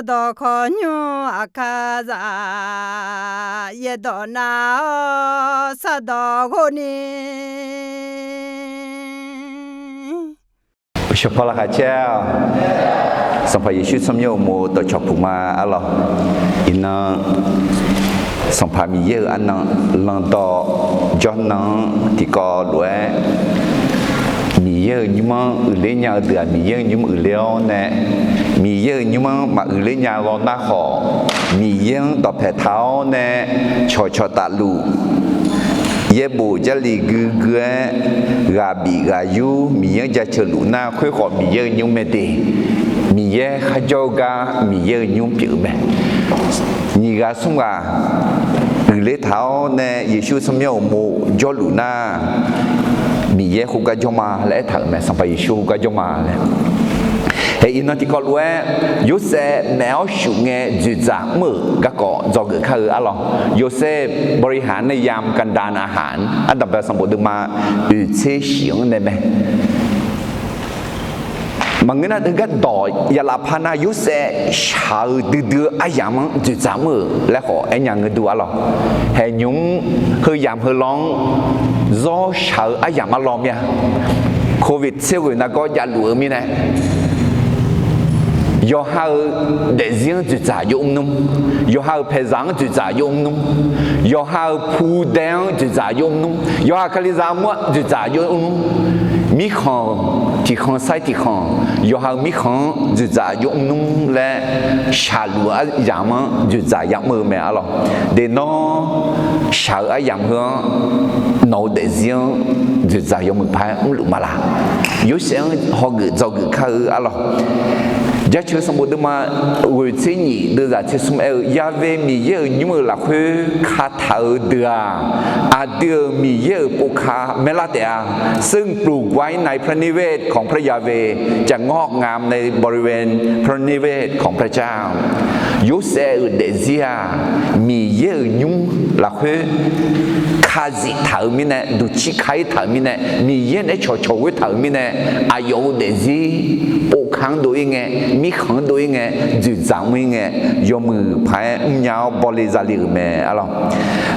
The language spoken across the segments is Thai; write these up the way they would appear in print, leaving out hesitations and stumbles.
ดอคอญูอาคาซาเยดอนาสะดอโคนีเฉพาะละค่ะเจ้าสัมภาระชุดสมโยมูตัวชอบผูมาอะไรอินนะสัมภาระมีเยอะอันนั้นลังต่อจอนนั้นที่ก็ด้วยมีเยอะยิ่งมั้งเลี้ยงเดือดมีเยอะยิ่งเลี้ยงเนี่ยมีเยอะยิ่งมั้งมาเลี้ยงรอหน้าขอมีเยอะต่อแผ่เท้าเนี่ยชอตาลูเย่บูจะลีกือเกะกาบีกายูมีเยอะจะเฉลุหน้าค่อยขอมีเยอะยิ่งไม่ดีมีเยอะข้าเจ้ากามีเยอะยิ่งเปลี่ยนไปนี่ก็สุ่มกาเลี้ยเท้าเนี่ยเยซูสมัยโมจอลุหน้ามีเยอะคุกก็จมาและถังแม่สัมภาระชูก็จมาเลยเฮ้ยนั่นที่ก็รู้ว่ายูเซ่แมวสูงเงี้ยจุดจากมือก็ก่อจอกคืออะไรยูเซ่บริหารในยามกันดานอาหารอันดับแรกสมบูรณ์มาอุเซ่เสียงได้ไหมมันงั้นถึงก็ต่อยาลาพานายุเสชาวดื้อไอ้ยามจุดจามือแล้วขอไอ้ยังเงินดูอะไรเห็นยุงคือยามคือร้องรอชาวไอ้ยามมาล้อมเนี่ยโควิดเสียวันนั้นก็ยาหลวงมีนะยอหาเด็กยังจุดจ่ายงนุ่มยอหาเพซังจุดจ่ายงนุ่มยอหาผู้แดงจุดจ่ายงนุ่มยอหาคลิซามัวจุดจ่ายงนุ่มมีของที่ของใส่ที่ของยอหามีของจุดจ่ายงนุ่มและชาลัวยามจุดจ่ายมือแม่อะไรเดี๋ยวน้อชาไอยามเหรอน้อเด็กยังจุดจ่ายมือพายอุ้มลุมาละ有些人好个找个看อะไรจะเชื่อสมบูรณ์มาวิธีนี้เดี๋ยวจะเชื่อสมเออยาเวมีเยอะยิ่งละคือคาถาเดือเดือมีเยอะปุคาเมลาเดียซึ่งปลูกไว้ในพระนิเวศของพระยาเวจะงอกงามในบริเวณพระนิเวศของพระเจ้ายุเซเดเซียมีเยอะยิ่งละคือคาจิถามินะดูชิคายถามินะมีเยอะในโชว์ถามินะอายุเดซีปุคังดูยังไงมีขังดูยังไงจุดจางยังไงยมือพายยาวบริจาคแม่อะไร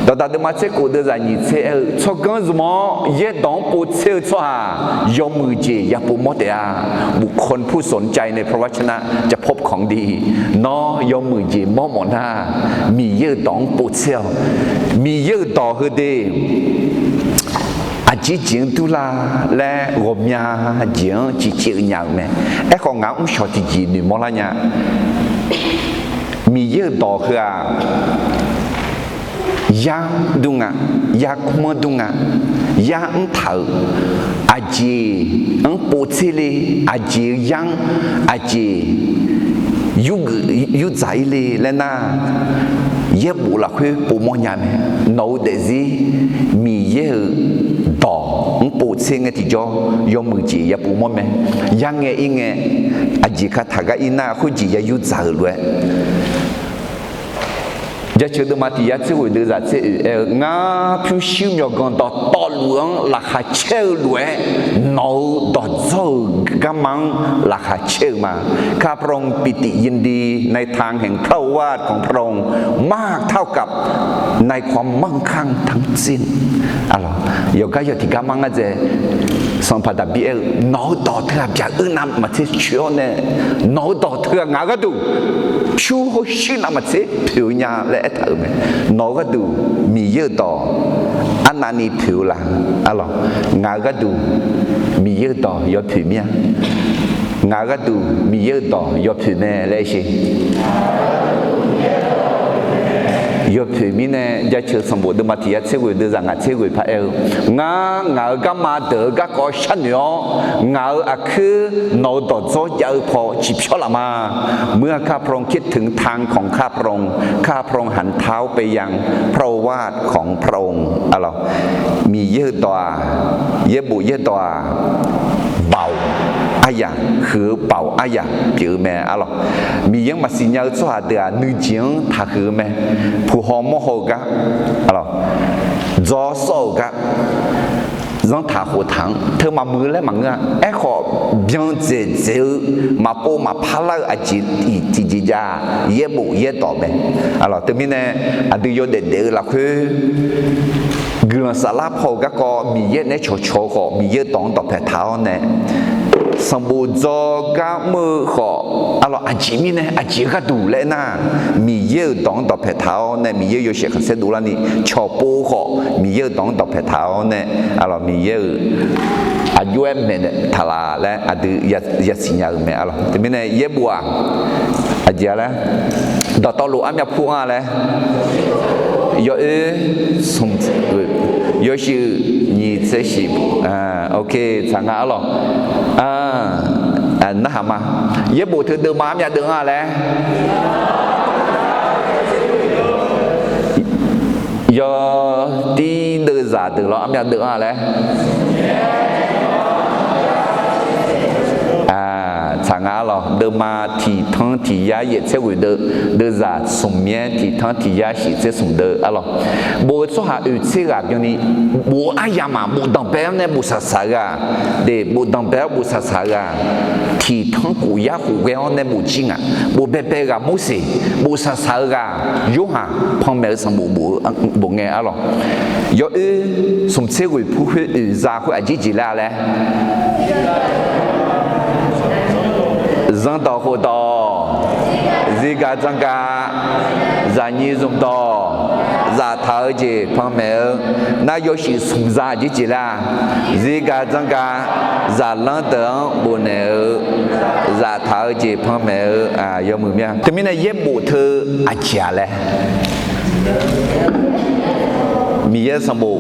ตอนนั้นมาเช็คกูเดินจากนี่เช็คชกกันสมอเย็ดดองปูเช็คชัวยมือเจียปูมดเดียบุคคลผู้สนใจในพระวจนะจะพบของดีน้อยมือเจียมอมหน้ามีเยอะดองปูเช็คมีเยอะต่อคือดีอาจีจิงตุลาและรบยาจิงจีเจียงอย่างแม่ไอ้ของงาชอบจีจีนี่มอละเนี่ยมีเยอะต่อคือยาดุงะยาคุมดุงะยาอันเถออาจีอันปูซิลีอาจียังอาจียุใจลีและน่าเย็บบุละคือปูมอยามโนเดซีมีเยอะต่อปูเซงที่จอยมือจียาปูมอมยังไงอิงไงอาจีคาถากอินาคุจียายุใจเลยจะเชื่อมาที่ยัดเสือเดือดเสืองาผู้ชิมยกันต่อต่อหลวงราคาเชื่อเลยนอต่อโซ่กำมังราคาเชื่อมาข้าพระองค์ปิติยินดีในทางแห่งพระวาทของพระองค์มากเท่ากับในความมั่งคั่งทั้งสิ้นอะไรอย่างก็อย่างที่กำมังอาจจะสัมผัสบีเอลนอต่อเถื่อนจากนำมาที่เชื่อเนี่ยนอต่อเถื่อนงาก็ดูชูหัวชินำมาที่ผิวยาและเถอะไหมนอก็ดูมีเยอะต่ออันนั้นนี่ผิวละอะไรงาก็ดูมีเยอะต่อยอดผิวเมียงาก็ดูมีเยอะต่อยอดผิวแม่เลยสิยอดผิวมีเนี่ยจะเชื่อสมบูรณ์มาที่จะเชื่อเดือดงาเชื่อพระเอลงาก็มาเดือก็ก็ฉันยองาคือนอต่อโซ่ยาพอจิบชอละมาเมื่อข้าพระองค์คิดถึงทางของข้าพระองค์หันเท้าไปยังพระวาทของพระองค์อะไรมีเยอะต่อเยอะบุเยอะต่อเบาอายะคือเบาอายะผิวแม่อะไรมียังมาสิญญาสวัสดิ์นึกจริงถ้าคือแม่ผู้หอมโมโหกะอะไรจอโซกะ rằng thả hồ thắng thơ mà mưa lấy mà ngã ấy họ bien dễ dễ mà po mà phá lại à chỉ ra ye bộ ye tỏ bè alors từ mình này à từ vô để là khi gương sả láp hồ các con mi ye này cho họ mi ye đón đọc phải tháo này xong bộ do các mưa họ alors à chỉ mình này à chỉ các đủ lẽ na mi ye đón đọc phải tháo này mi ye yêu sẽ sẽ đủ là ni cho po họ mi ye đón đọc phải tháo này alors mi ye à yêu em mình thà là lẽ à từ ya xin nhà mình alors từ mình này ye bùa à giờ lẽ đào tạo lúa em nhập phu à lẽ yo xong yo sự nhị sẽ xịp à ok chẳng ngã rồi nó hàm à ye bùa thứ đưa má nhà đứng à lẽ yo đi đưa giả từ lo em nhà đứng à lẽ chẳng ngã rồi đưa mà thì thằng thì giá也sẽ会đưa ra sum miên thì thằng thì giá sẽ sum đưa alo bố số hạ ưu thế à cái này bố ai mà bố đồng bé này bố sa à để bố đồng bé bố sa à thì thằng cụ giá cụ béo này bố chính à bố bé bé à bố gì bố sa à yếu ha phong mẹ sang bố nghe alo yếu sum thế会不会ra会gì啦嘞dân tộc hồ tộc, ziga zanga, zani zum tộc, za thở gì phong mẹ, na yêu sự sung ra gì là, ziga zanga, za lăng tưởng bồ nè, za thở gì phong mẹ à yêu mừng nha. Thì mình này yếm bộ thơ à chia lẽ, mi yếm sang bộ.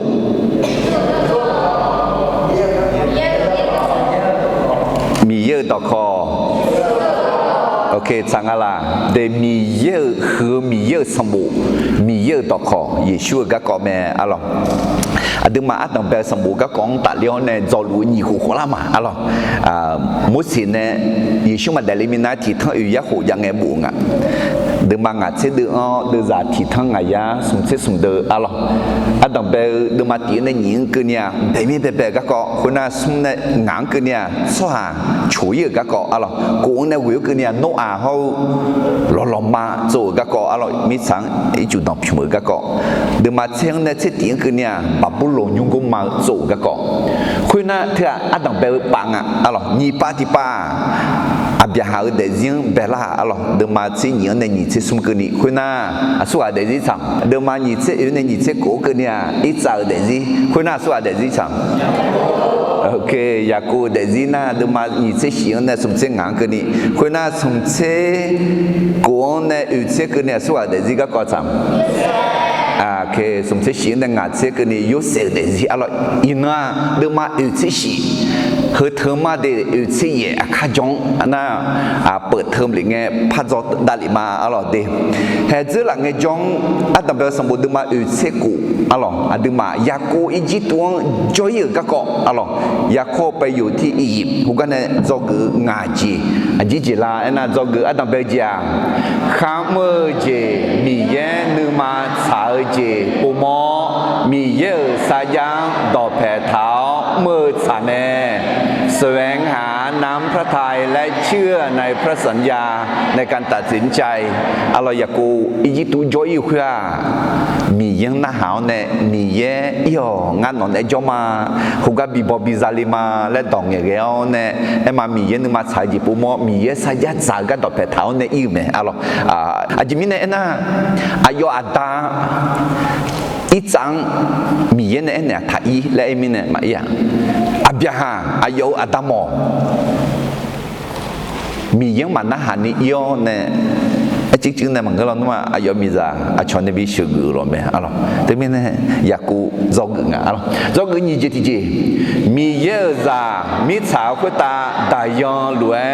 Mi yếm đọc kho ok chẳng là để mi yếm和mi yếm sang bộ mi yếm đọc kho Giêsu các con mẹ alo đừng mà ăn đồng bè sang bộ các con tại liệu này do lúa nhiều khổ lắm mà alo mỗi xin này Giêsu mà đại lý mình nói thì thằng yêu giác khổ dạng nghe buồn à đừng mà ngặt sẽ đưa ra thì thằng ngày ya sung sẽ sung đưa alo ăn đồng bè đừng mà tiền này những cái nhà để mi bè các con hôm nay sung này ngang cái nhà số hàng chủ yếu các con alo cũng này will cái nhà nô hậu lo mà做các con alo mi sáng ý chủ động phim các con đừng mà xem này sẽ tiền cái nhà bà bố lồng nhung cũng mà做các con hôm nay thì ăn đồng bè bằng alo nhị ba thì ba bây giờ để riêng bé là alo đừng mà chỉ nhiều này nhị sẽ sung cái này hôm nay số để gì chẳng đừng mà nhị sẽ yếu này nhị sẽ cố cái nhà ít giờ để gì hôm nay số để gì chẳng ok ya cô để gì na đừng mà nhị sẽ xiên này sung sẽ ngang cái này hôm nay sung sẽ cố này yếu sẽ cái này số để gì các con chẳng ok sung sẽ xiên này ngã sẽ cái này yếu sẽ để gì alo ina đừng mà yếu sẽ xiên hơi thơm mà để yếu sẽ ye khá giống naเปิดเทอมหรือไงพัดจอดาลิมาอร่อยดีเฮ้ยจื้อหลังไงจงแต่เป็นสมบูรณ์ดึงมาอุเซกุอร่อยดึงมายาโกอีจิตวงจอยก็เกาะอร่อยยาโคไปอยู่ที่อียิปต์พวกกันเนี่ยจอกืองาจีจิจิลาไอ้น่ะจอกือแต่เป็นจางข้ามมือเจมีเย่นึงมาสายเจปูมอมีเย่สายังดอกแผ่เท้ามือสาแม่แสวงหาน้ำพระทัยและเชื่อในพระสัญญาในการตัดสินใจอะไรอยากกูอีจิตุจอยอยู่ค่ะมียังน่าหาวเนี่ยมีเย่ยองานนอนไอจอมาหุกบีบอบิซาลิมาและดองอย่างเงี้ยเนี่ยไอมามีเย่นึงมาใช้จีปูมอมีเย่สายจากกันต่อแผ่เท้าเนี่ยอิ่มเนี่ยอะไรอาจจะมีเนี่ยนะอายออาดาอีจังมีเย่เนี่ยถ่ายและไอมีเนี่ยมาอย่างอับยาฮาอายออาดามอมียังมันน่าหันนี่ย้อนเนี่ยจริงๆเนี่ยมันก็เราต้องว่าอายมีจางชอนเนี่ยมีชื่อหรือไม่อะไรแต่ไม่เนี่ยอยากกูจอกงอะไรจอกนี่จีจีมีเยอะจามีสาวคนตาได้ย้อนรวย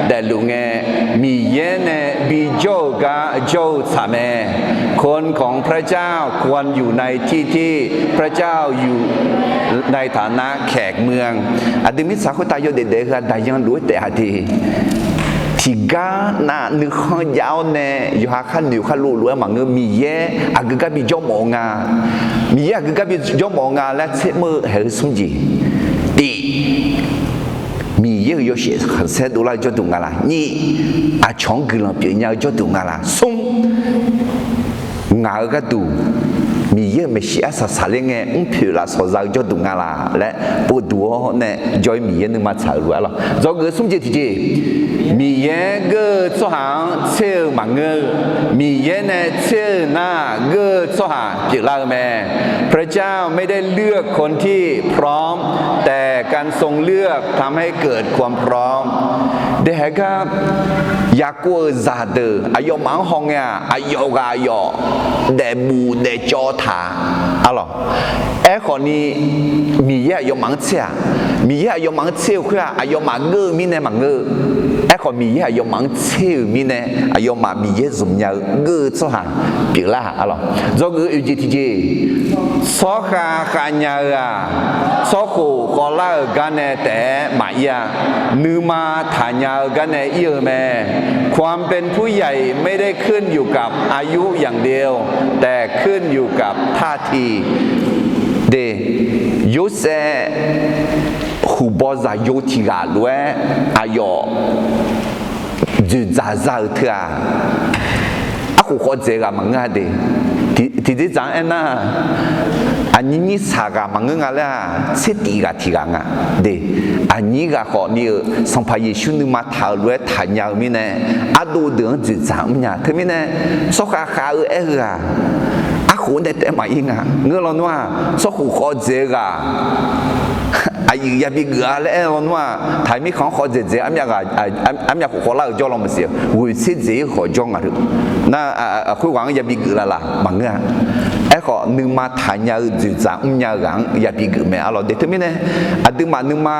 ได้ลุงเงมีเยอะเนี่ยมีโจกะโจสามเอคนของพระเจ้าควรอยู่ในที่ที่พระเจ้าอยู่ในฐานะแขกเมืองอดีตมีสาวคนตาโยเด็กๆได้ย้อนรวยแต่อดีต tiga na nu khang yao ne yo ha khan nu khan lu lu ma nge mi ye agaga bi jo mo nga mi ye agaga bi jo mo nga la che mo he sum ji di mi ye yo she khan se du la jo du nga la ni a chong ge la pi nya jo du nga la sum nga ga du mi ye me shi asa sale nge phu la so za jo du nga la le po du ne jo mi ye nu ma cha lu la zo ge sum ji ti jiมีเย่เกอโซหางเชื่อมังเงมีเย่เนี่ยเชื่อหน้าเกอโซหางจิลาแม่พระเจ้าไม่ได้เลือกคนที่พร้อมแต่การทรงเลือกทำให้เกิดความพร้อมเดี๋ยวก็อยากกัวซาเดออายมังฮองเนี่ยอายกายอเดบูเดจอถาอะไรคนนี้มีเย่อายมังเชื่อมีเย่อายมังเชื่อคืออายมังเงมีเนี่ยมังเงคนมีเยอะยมังเชื่อมีเนี่ยยมามีเยอะสมยาเกอร์สหายปีละอะไรจงอุจิติจีสอขาขันยาสอคูกอลากันเนี่ยแต่หมายานือมาฐานยากันเนี่ยเยอะแม่ความเป็นผู้ใหญ่ไม่ได้ขึ้นอยู่กับอายุอย่างเดียวแต่ขึ้นอยู่กับท่าทีเดยุเซหูบอซาโยติกาล้วยอายอจุดจ้าจ้าเถอะอาหูขอเจก็มังงาเดที่จังเอ็น่ะอันนี้สากามังงาเลยเสติกาที่กังอ่ะเดอันนี้ก็ขอนี่สัมภาระชุนมาถาวรฐานยาวมีเนี่ยอาดูเดือนจุดจ้ามีเนี่ยที่มีเนี่ยสกัดขาอาหูเนี่ยแต่มาอิงอ่ะเงื่อนเราหน้าสกุขอเจก็อายุยาบิกอะไรเราหน้าถ้ามีของขอเจอันนี้ก็อันนี้ขอเล่าจอลงมาเสียวิเศษเจขอจงอ่ะน่าคุยหวังยาบิกอะไรล่ะบางเงี้ยขอนึกมาฐานยาจุดจ้าอยากังยาบิกแม่เราเด็กที่มีเนี่ยนึกมา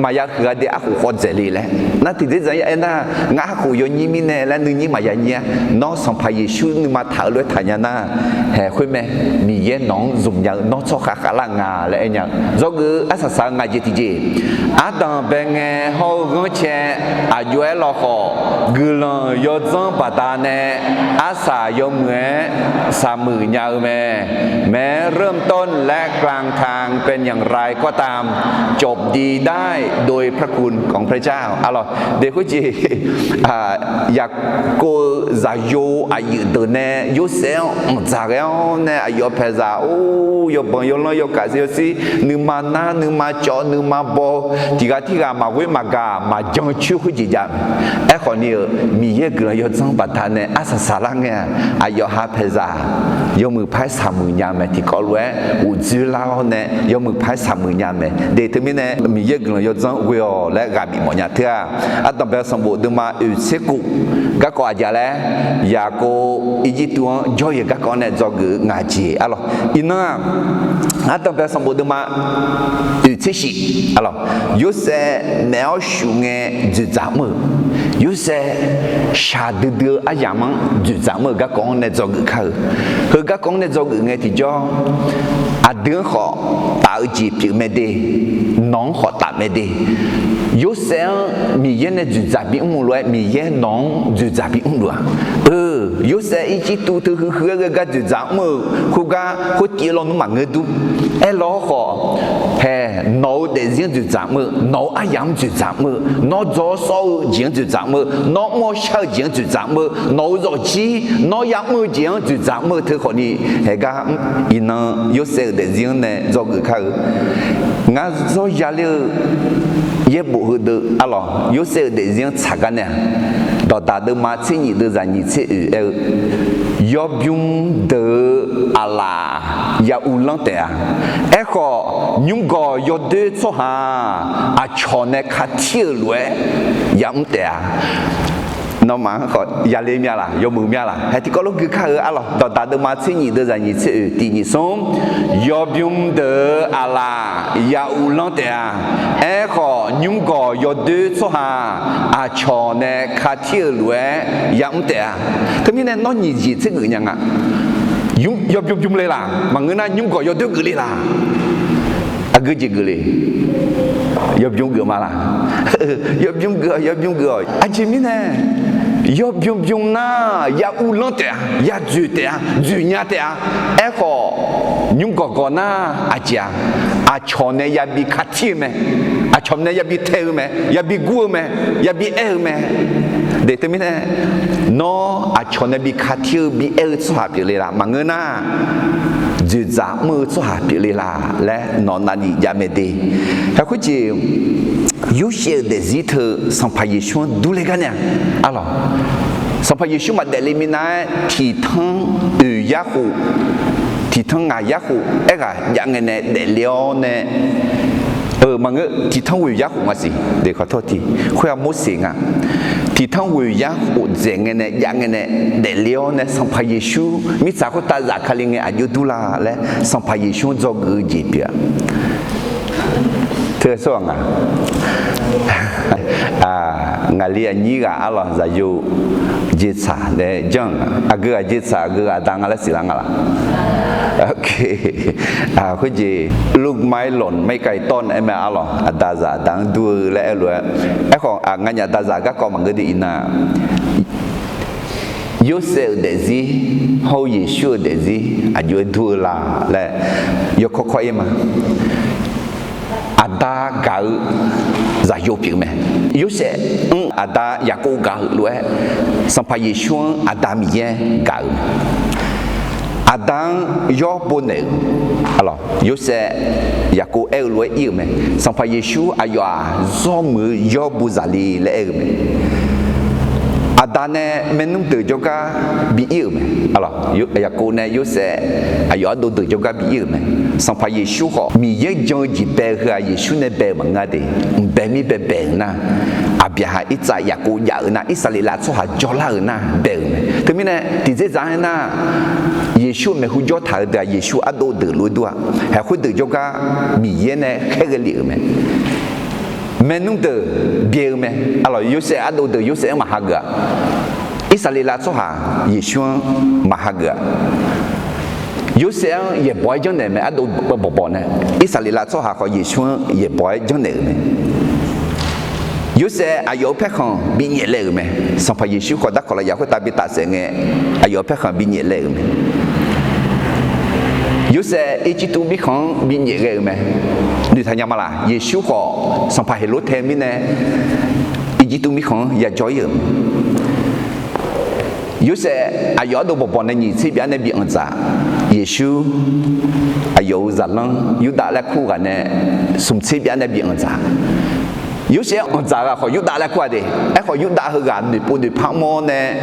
มายาคือเด็กขอเจลีแหละนั่นที่เด็กจะยังน่ะงั้นขอยนี่มีเนี่ยแล้วนึกนี่มายาเนี่ยน้องสัมภาระชุนึกมาถาวรฐานยาน่ะเฮ้คุยแม่มีเย็นน้องจุ่มยาน้องชอบขาขาล่างงาอะไรอย่างจงอาศัยสังกัดจีจีอาตอนเป็นไงเขาก็เชื่ออายุเราขอกุลยอดจังปัตตานีอาศัยยมเงสามือยาวแม้เริ่มต้นและกลางทางเป็นอย่างไรก็ตามจบดีได้โดยพระคุณของพระเจ้าอะไรเด็กผู้จีอยากกูจะอยู่อายุตัวเนี่ยอยู่เสียงจากแล้วเนี่ยอายุเพศโอ้ยบางยลยกาเสียสินึกมาหน้านึกมาจอนึกมาบอที่กามาเวมากามาจังชื่อผู้จีจังคนนี้มีเยอะเกินยศสังปัตตานีอาศัยสารังเนี่ยอายุหาเพศยมือพายสามมือยามที่เขารู้อุจิลาเนี่ยยมือพายสามมือยามเดี๋ยวที่มีเนี่ยมีเยอะเกินยศสังวิโอและกาบิมอญาเถอะอาตมาสมบูรณ์มาอุเสกุก็กว่าจะแล้วอยากกูอีจิตัวย่อยก็เนี่ยจอกงาจีอะไรอิน่าอาตมาสมบูรณ์มาอุเสชิอะไรยูเซแนวชูเงจุดจามือยูเซชาดืออาอย่างมันจุดจามือก็เนี่ยจอกเขาคือก็เนี่ยจอกไงที่จ่ออาเดือขอตาจีบไม่ได้น้องขอตาไม่ได้ยูเซมีเย็นจุดจาบิอุ้งล้วยมีเย็นน้องจุดจาบิอุ้งล้วยยูเซอีจิตูถือก็จุดจามือคุกคุตีลงนุ่มเงดูล้อขอแห่น้องเด็กจุดจามือน้องอายังจุดจามือน้องจ่อโซ่จิงจุดจามือน้องมอเช่าจิงจุดจามือน้องรอจีน้องยังมือจิงจุดจามือเธอคนนี้เฮก็อินยูเซเด็กเนี่ยจอกเขางั้นจอยาเล也不会的，阿拉有时候的人查个呢，到大的马车你都让你去要用的阿拉要无浪的啊，个用个要对做哈，啊，穿那卡铁路也唔得啊。nó mà họ gia lên mía là, do mưa mía là, hay thì có lúc cứ khai ở là, đó ta được mà xin nhị được ra nhị sẽ đi nhị sống, do biếng được à là, ya u lăng thế à, họ nhung có do đưa số hà, à cho nè khát thiêu lúa, ya không thế à, thế nên nó nhị gì thế người nhang à, do biếng lên là, mà người na nhung có do đưa người lên là. Agak je gele. Yop jung ge malah. Yop jung ge. Aji mine. Yop jung na ya ulang te, ya ju te, ju nya te. Eko nyung go na aja. A chone ya bi khati me. A chone ya bi te me, ya bi gu me, ya bi me. De te mine no a chone bi khati bi so pi le la mangena. Dư giả mơ cho hạ bị là lẽ nó là gì giá mê đi hay có gì yếu sẽ để gì thơ sang phải Giêsu đủ lấy cái này alo sang phải Giêsu mà để lấy mình này thì thằng giá hụ thì thằng ngài giá hụ ấy cả dạng này để liao này mà ngỡ thì thằng giá hụ mà gì để khó thôi thì khoe muốn xỉn à thì thằng người giá hụt dễ này dạng này để liao này sang phải Giêsu mi sao có ta giả khai linh này ayu tu la lẽ sang phải Giêsu do người gì bia thưa xong ngài liên nhị cả Allah za yu giết sa để chẳng agak giết sa agak đang là xí lăng à ok cái gì lúc mai lộn mấy cái ton em mà Allah ta giả đang đua lẽ rồi ấy còn ngay nhà ta giả các con mà người đi na Yosef để gì hầu Giêsu để gì ayu đua là lẽ yo khó khó em mà ada gạo za yo pi me Yosef ada Yakob gạo luôn sampai Giêsu ada mie gạo Adam yo bonel alors Yosef Yakob lui yêu me sampai Giêsu ayo zomu yo buzali le me Adane menung từ cho cả bị yêu me alors Yakob ne Yosef ayo do từ cho cả bị yêu me sampai Giêsu họ mi ye jo ji be ha Giêsu ne be mà ngade be mi be na abia ha itza Yakob ya na Israel cho ha jo la na be me thế mi ne ti ze za na Giêsu me hu jo thà de Giêsu ado de lu do ha hu de cho cả mi ye ne khai cái liu me menung từ bia me alors Yosef ado de Yosef mà haga Israel cho ha Giêsu mà haga Yosef ye boy cho nên mà ado bỏ nè Israel cho ha có Giêsu ye boy cho nên Yosef ayo pe khon bi nhẹ lệ me xong phải Giêsu có đắc có là có ta bị ta sẽ nghe ayo pe khon bi nhẹ lệ me Yosef Egyptu bi khon bi nhẹ lệ me đi thay nhau mà là Giêsu có xong phải lối thêm mi nè Egyptu bi khon ya joy Yosef ayo do bỏ này nhị chỉ biết này bị ăn giả Giêsu ayo giả lăng Yuda là khu gần này sum chỉ biết này bị ăn giả Yosef ăn giả là họ Yuda là qua đi ấy họ Yuda hơi gần nửa bún nửa phăng mò nè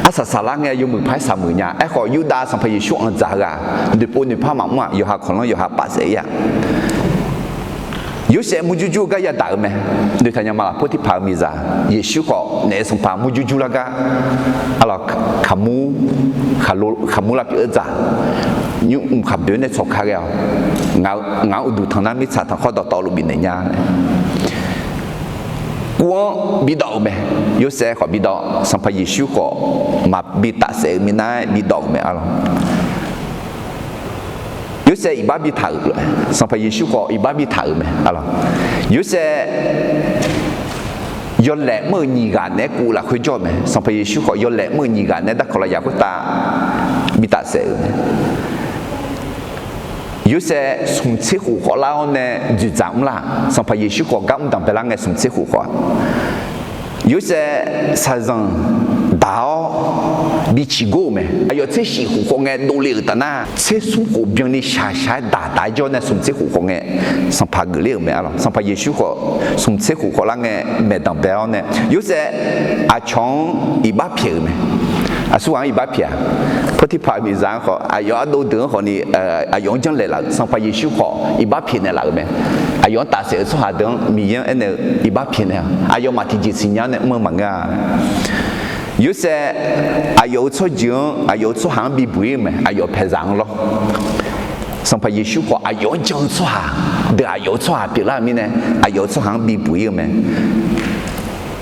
asa salah nghe dùng mực phải sắm mực nhà ấy họ Yuda xong phải Giêsu ăn giả là nửa bún nửa phăng mỏng mà yêu họ còn yêu họ bắt dễ à Yosef mujuju cái ya đảo mẹ để thay nhau mà Potiphar mi ra Giêsu họ nè xong phải mujuju là cái alors kamu là bị giả nhưng khắp đời này sọc khai ao ngáo đủ thằng nam biết sao thằng khó đào tàu lụm này nha quân bị đậu mẹ Yosef họ bị đậu xong phải Giêsu họ mà bị tạ sẽ mình nay bị đậu mẹ alors Yosef iba bị thở rồi xong phải Giêsu họ iba bị thở mẹ alors Yosef yo lẽ mơ nhị gà nè cụ là khơi cho mẹ xong phải Giêsu họ yo lẽ mơ nhị gà nè đã có là giả của ta bị tạ sẽ Yosef sung chế hủ khó lao nè dự giảm là xong phải Giêsu họ gắm đằng phải là nghe sung chế hủ khó Yosef sa rằng đào bị chỉ gỗ mẹ ayo chế sĩ hủ khó nghe đồ liều ta na chế sung hủ biếng đi xả đá cho nè sung chế hủ khó nghe xong phải gửi liều mẹ alors xong phải Giêsu họ sung chế hủ khó là nghe mẹ đằng phải nè Yosef chong iba phiền mẹ suang iba phiền Potiphar mi giang họ ayo đồ đường họ ni ayo chẳng lẽ là xong phải Giêsu họ iba phiền này là mẹ ayo ta sẽ số hà đường mi yang anh iba phiền này ayo mà thì chỉ xin nhau này mơ mà nga Yosef ayo cho dương ayo cho hàng bị bụi mẹ ayo phải giang lo xong phải Giêsu họ ayo chẳng cho hàng để ayo cho hàng bị làm mi này ayo cho hàng bị bụi mẹ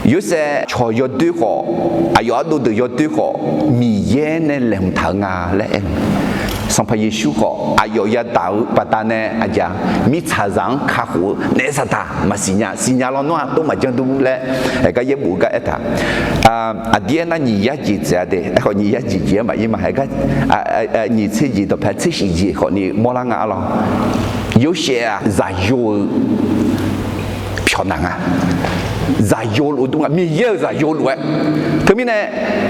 有些坐有对个，有都有对个，米耶呢两头啊嘞。上派耶稣个，有一道不但呢，讲米茶上客户那啥他，嘛新娘老暖都嘛讲都嘞，个也冇个一他，啲那你也记着的，个你也记着嘛，因为系个你自己都拍自己个，你冇啷个咯，有些啊，在有漂亮啊。在有路东啊，米也在有路哎，特别呢，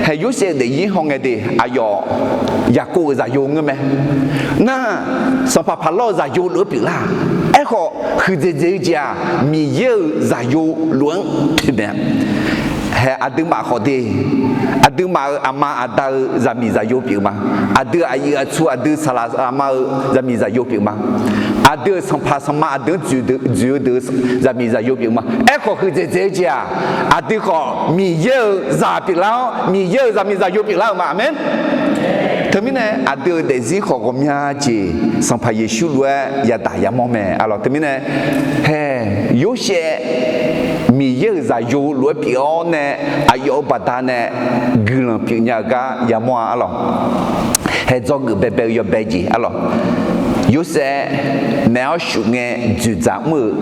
还有些的银行的也过在有个咩？那上怕老在有路边啦，哎个或者家米也在有路对不？还ada mak khode ada mak ama ada zami zayo pirma ada ayi acu ada salah ama zami zayo pirma ada sampa sama ada ju de zami zayo pirma ko ke je ada ko mi ye za pilau mi ye zami zayo pilau ma amen termine ada des ko komia ji sampa yesu lue ya da ya mo me alors termine he yo she mi ye za yo lue pio ne ayo badane gulan pinya ga ya mo alors he zog bebe yo beji alors yo se nao shu nge ju za mu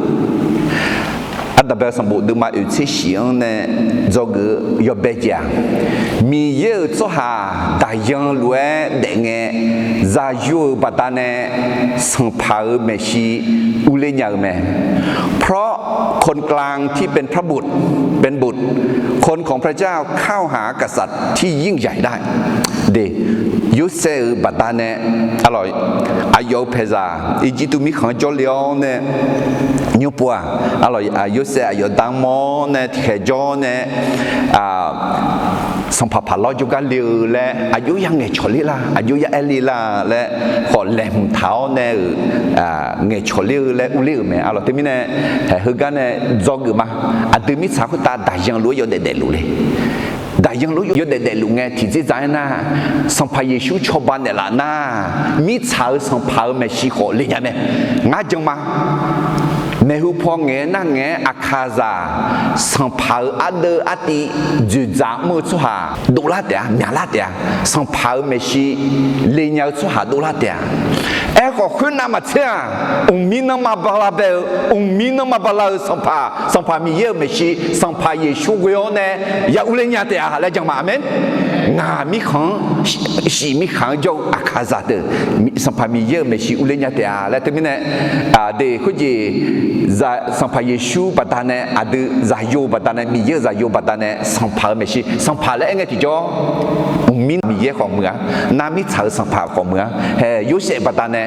ada ba sambu de ma yu chi xiang ne zog yo beji mi ye zo ha da yang lue de nge za yo badane sang pa me shi u le nya me เพราะคนกลางที่เป็นพระบุตรเป็นบุตรคนของพระเจ้าเข้าหากษัตริย์ที่ยิ่งใหญ่ได้เดยุเซบัตาเนอร่อยอายุเพซาอีจิตุมิขังจอลียนเนนิวปัวอร่อยอายุเซอายุดังมอเนที่เขจอเนสัมผัสผ่านลอยจุกันเลือและอายุยังเงยชลิละอายุยังเอลีละและขอแหลมเท้าเนี่ยเงยชลิและอุลิเมอร่อยที่มีเนี่ยคือกันเนี่ยจอกุมาอาตุมิสาคุตาได้ยังรู้อยู่เด็ดๆรู้เลยได้ยังรู้อยู่เด็ดๆรู้ไงที่จะใจน่ะสัมผัสเยซูชอบบ้านเนี่ยละน่ะมิสาสัมผัสเมชิโคเลยยังไงงาจังมาในหูพอเงนั่งเงอาคาซาสัมภาระอเดออติจุจามือสุหาดูลาเดียมีลาเดียสัมภาระเมชิเลียสุหาดูลาเดียก็ขึ้นน้ำมาเชื่อมีน้ำมาบาลาเบลมีน้ำมาบาลาสัมภามีเยอะเมชิสัมภาเยชูกุยอนเนยาอุเลญาเดียแล้วจังมาเมนงามีขังสีมีขังโยอาคาซาเดสัมภามีเยอะเมชิอุเลญาเดียแล้วที่มีเนี่ยเด็กคุจีสัมภาเยชูปัตตานีอดีซาโยปัตตานีมีเยอะซาโยปัตตานีสัมภาเมชิสัมภาแล้วเองที่จ่อมีเยอะของเมืองน้ำมีเธอสัมภาของเมืองเฮยุเสปัตตานี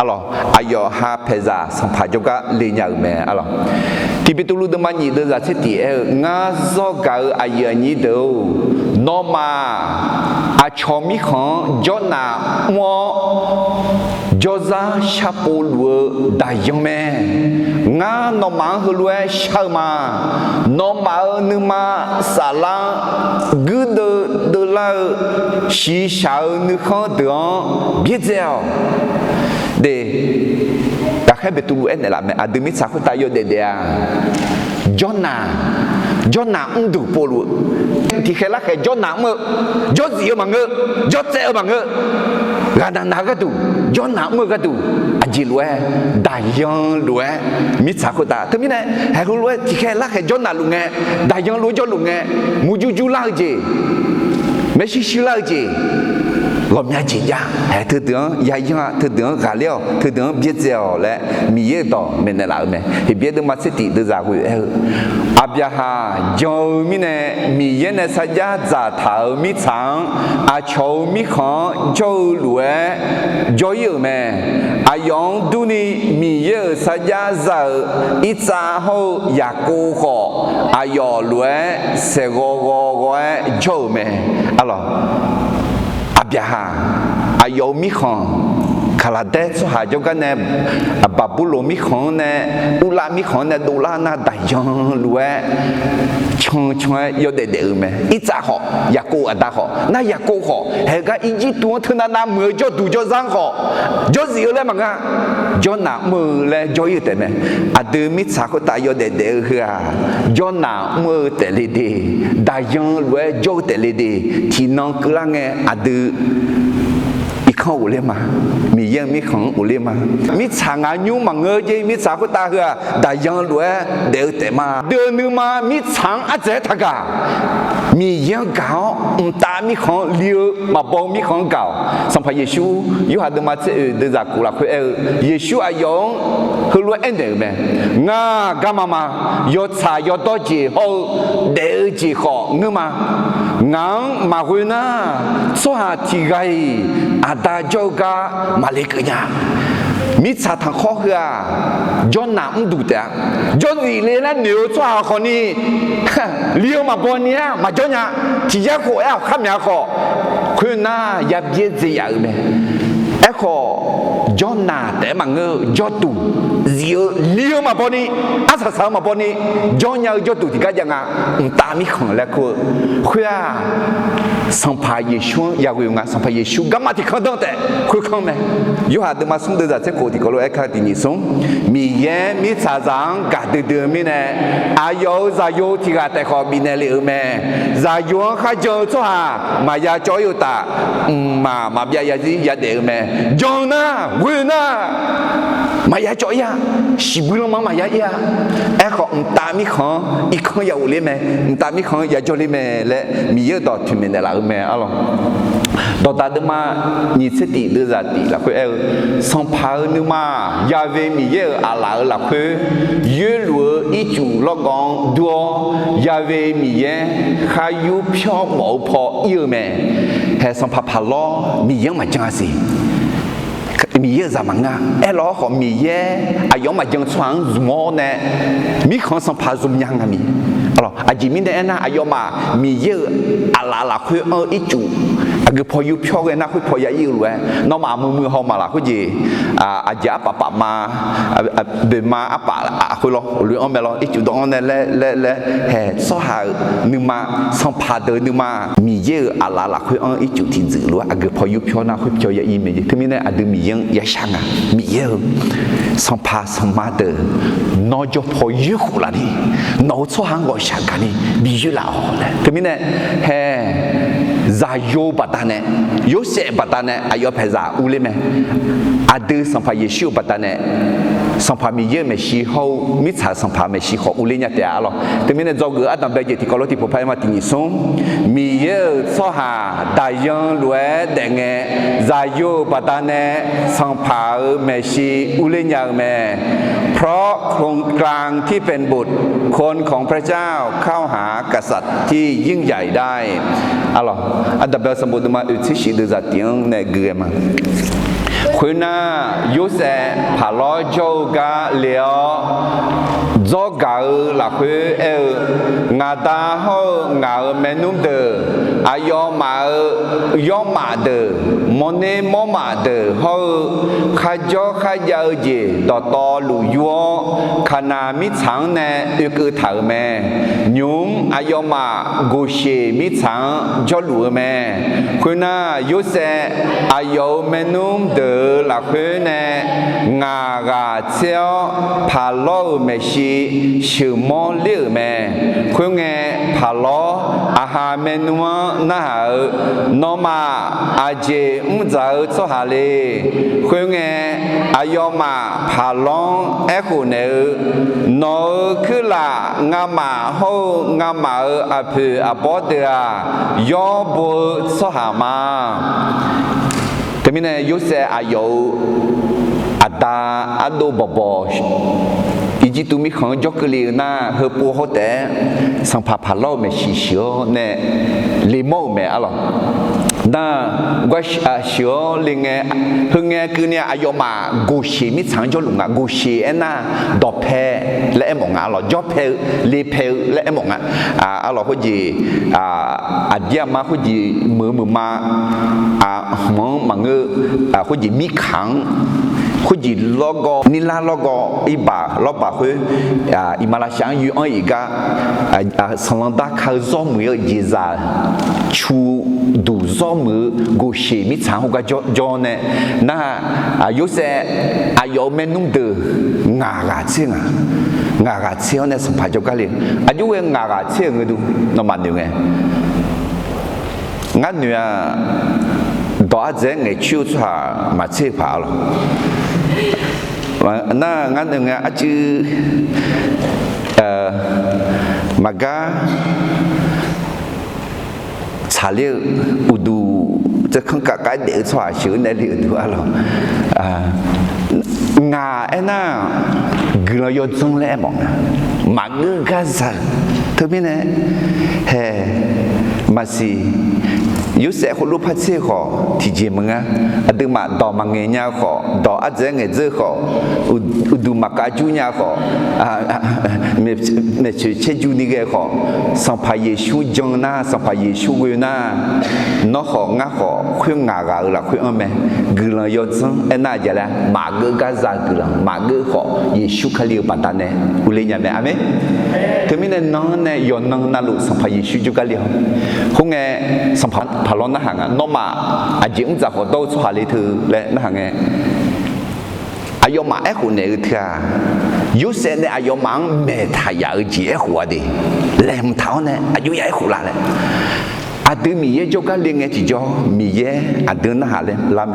alors ayo ha peza sampa juga lenya me alors tipe tulu de mani de za seti nga zo ga ayo ni do noma a chomi khan jona mo joza chapolu da yome nga noma hulwe shama noma numa sala gude de la shi shao nu khan de bien de kakek betul ni lah ademi sakut tayo de dia Jona undu polu thì khi là cái Jona mơ Jozi mà ngơ Jose mà ngơ gana naga tu Jona mơ cái tu aji lue dayang lue mitsakuta thế mình này hay lue thì khi là cái Jona lu nghe dayang lu cho lu nghe muju la je messi la je làm nhà chỉ ra, thứ tướng, nhà nhà thứ tướng gà liêu, thứ tướng biết dẻo lẽ, mì yết đỏ, mình này là mình, thì biết được mặt sẽ tỉ được ra cái, abia ha, giờ mình này mì yết này sai ra giả thảo mì trắng, châu mì khang, châu lúa, châu yêu mẹ, yong du ni mì yết sai ra giả, ít ra hậu ya cô họ, yo lúa, sẽ gò châu mẹ, alo. Abia ha ayo mi khan คาราเดสหาจกันเนี่ยบาบุโลมิของเนี่ยอุลามิของเนี่ยดูลานาได้ยังรู้ว่าช่วยยอดเดือไหมอีจ้าหอยากูอัดาหอน่ายากูหอเฮก็อีจีตัวเธอหน้ามือจอดูจอซังหอจอสิเลยมั้งอ่ะจอหน้ามือเลยจออยู่แต่ไหมอัดมิสาก็ตายยอดเดือเหรอจอหน้ามือแต่เลยดีได้ยังรู้ว่าจอแต่เลยดีที่น้องกลางเนี่ยอัดอีข้าวอุเลมามียังมีของอุเลมามีฉางอายุมังเงยมีสากุตาเหรอได้ยังรู้ว่าเดือแต่มาเดือนนึงมามีฉางอาเจทักกามียังเก่าตามีของเลี้ยวมาบอกมีของเก่าสัมภาเยซูอยู่หาดมาเจอเดือดกุลาคุเอเยซูอายุคือรู้เอ็นเดอร์ไหมงากามามายอดชายอดต่อจีโอเดือจีขอเงื้อมางมาคุยนะสหาที่ไงอาดาโจกามาเลกเนียมิสาทางข้อเหือจนหนามดูแต่จนอีเลนะเหนียวชัวคนนี้เลี้ยวมาบนเนี้ยมาจนเนี่ยที่จะขอเอาข้ามยาขอคุณน่ายับเย็นจะอย่างไหมไอ้ขอจนหนาแต่มังเงยจดูเลี้ยวมาบนนี้อาสาสามาบนนี้จนเนี่ยจดูที่ก็ยังไงตามีของแล้วก็คุยสัมภาเยซูอยากอยู่งานสัมภาเยซูก็มาที่ข้างตั้งแต่คุยข้างไหมอยู่หาดมาส่งเดือดจะโกติก็รู้ไอ้ข้าที่นี่ส่งมีเย่มีสาจังกัดเดือดมีเนี่ยอายุจะอยู่ที่กัดแต่ขอมีเนี่ยเลยไหมจะอยู่ข้าเจอชัวมายาจอยอยู่ตามาเบียยาจียาเดือดไหมจงนะวิ่งนะมายาจอยสิบุลมายาไอ้ขอตามีของอีกคนอยากเลยไหมตามีของอยากจอยเลยไหมและมีเยอะต่อถึงมีเนี่ยละไหมอะไรตอนตาเดิมานี่สติเดือดตีละคุยสัมภาระนึมายาเวมีเยอะอะไรละคุยยืดหัวอีจูละกองดัวยาเวมีเยอะขายุบชอบหมอพอเยอะไหมแค่สัมภาระล้อมีเยอะมาจังสิมีเยอะจะมังอ่ะไอ้ล้อของมีเยอะอายุมาจังสว่างมอเนี่ยมีของสัมภาระซุ่มยังมีalors ajimine ena ayoma miye ala khu ichu age phoyu phyoge na khu phoya yilu no ma mu ho ma la khu ji aja papa ma be ma apa khu lo lu on me lo ichu don le he so ha nu ma som pha de nu ma miye ala khu ichu ti zi lu age phoyu phyo na khu phyo ya yi me ji thmine adu miyen ya shanga miye som pha som ma de no jo phoyu khu la ni no so hang go想看你比喻老了，对面呢？嘿，在有不单呢，有些不单呢，还要拍啥屋里面？啊，都上拍也修不单呢，上拍米也没洗好，米茶上拍没洗好，屋里人掉了。对面呢，做个啊，当白节提高了提不拍嘛，第二送米也做下大洋来等个，在有不单呢，上拍没洗屋里人没。เพราะโครงกลางที่เป็นบุตรคนของพระเจ้าเข้าหากษัตริย์ที่ยิ่งใหญ่ได้ alors adabel samboduma utishi de zatian ne gema khuna yose phalo joga leo zoga la khu ngada ho ngao menum de ayoma de mone moma de ho khajo khaya je to lu yo khana mi chang ne yu thau me nyum ayoma go she mi chang jo lu me khuna yose ayo menum de la khu ne nga ga cheo phalo me shi shu mo liu me khu nge phalo aha menua na no ma aje mzao so ha le khu nge ayoma phalong e khu ne no khu la nga ma ho nga ma a phu a bo de a yo bo so ha ma temine yo se ayo ada ado bobo 以及都没看着个里那和不好的，上爬爬老没细小呢，礼貌没啊了。那我小另外和俺个呢，哎呦嘛，古些没长着龙啊，古些那多拍来梦啊了，脚拍来拍来梦啊，啊了或者dia嘛或者嘛忙个或者米扛。或者logo ni la logo iba loba hui imala xiang yu an iga salanda ka zo mu ye jiza chu du zo mu go she mi chang ho ga jo ne na yo se ayo menung de nga ga ching nga ga ching ne so pa jo ga le ayo we nga ga ching du no man de nga nu đó giờ ngày chiều cha mà chơi phá rồi, na ngắn được nghe chứ mà ga trả liệu uduจะkhông cả cái để xóa xứ này liệu được rồi, ngà ấy na người yêu trong lẽ mong mà người ga sao, thứ bên này hè mà gì有些好路拍车好，提前么啊？对嘛，到嘛人家好，到阿这个这好，有都嘛家住人好，没去住那个好，上拍耶稣讲呐，上拍耶稣个呐，那好俺好，会俺个了，会俺们，个人要争，那家嘞，马个个啥个人，马个好，耶稣可里巴达呢，有嘞伢们阿没？他们呢，能呢，要能那路上拍耶稣就个了，后个上拍。爬落那行啊，那嘛啊，只就好多出下里头来那行嘅，啊要嘛一户那个头啊，有些呢啊要忙没太有结活的，来唔头呢啊有一户啦嘞，啊对米嘢做个另嘅只做米嘢啊对那下嘞拉咩，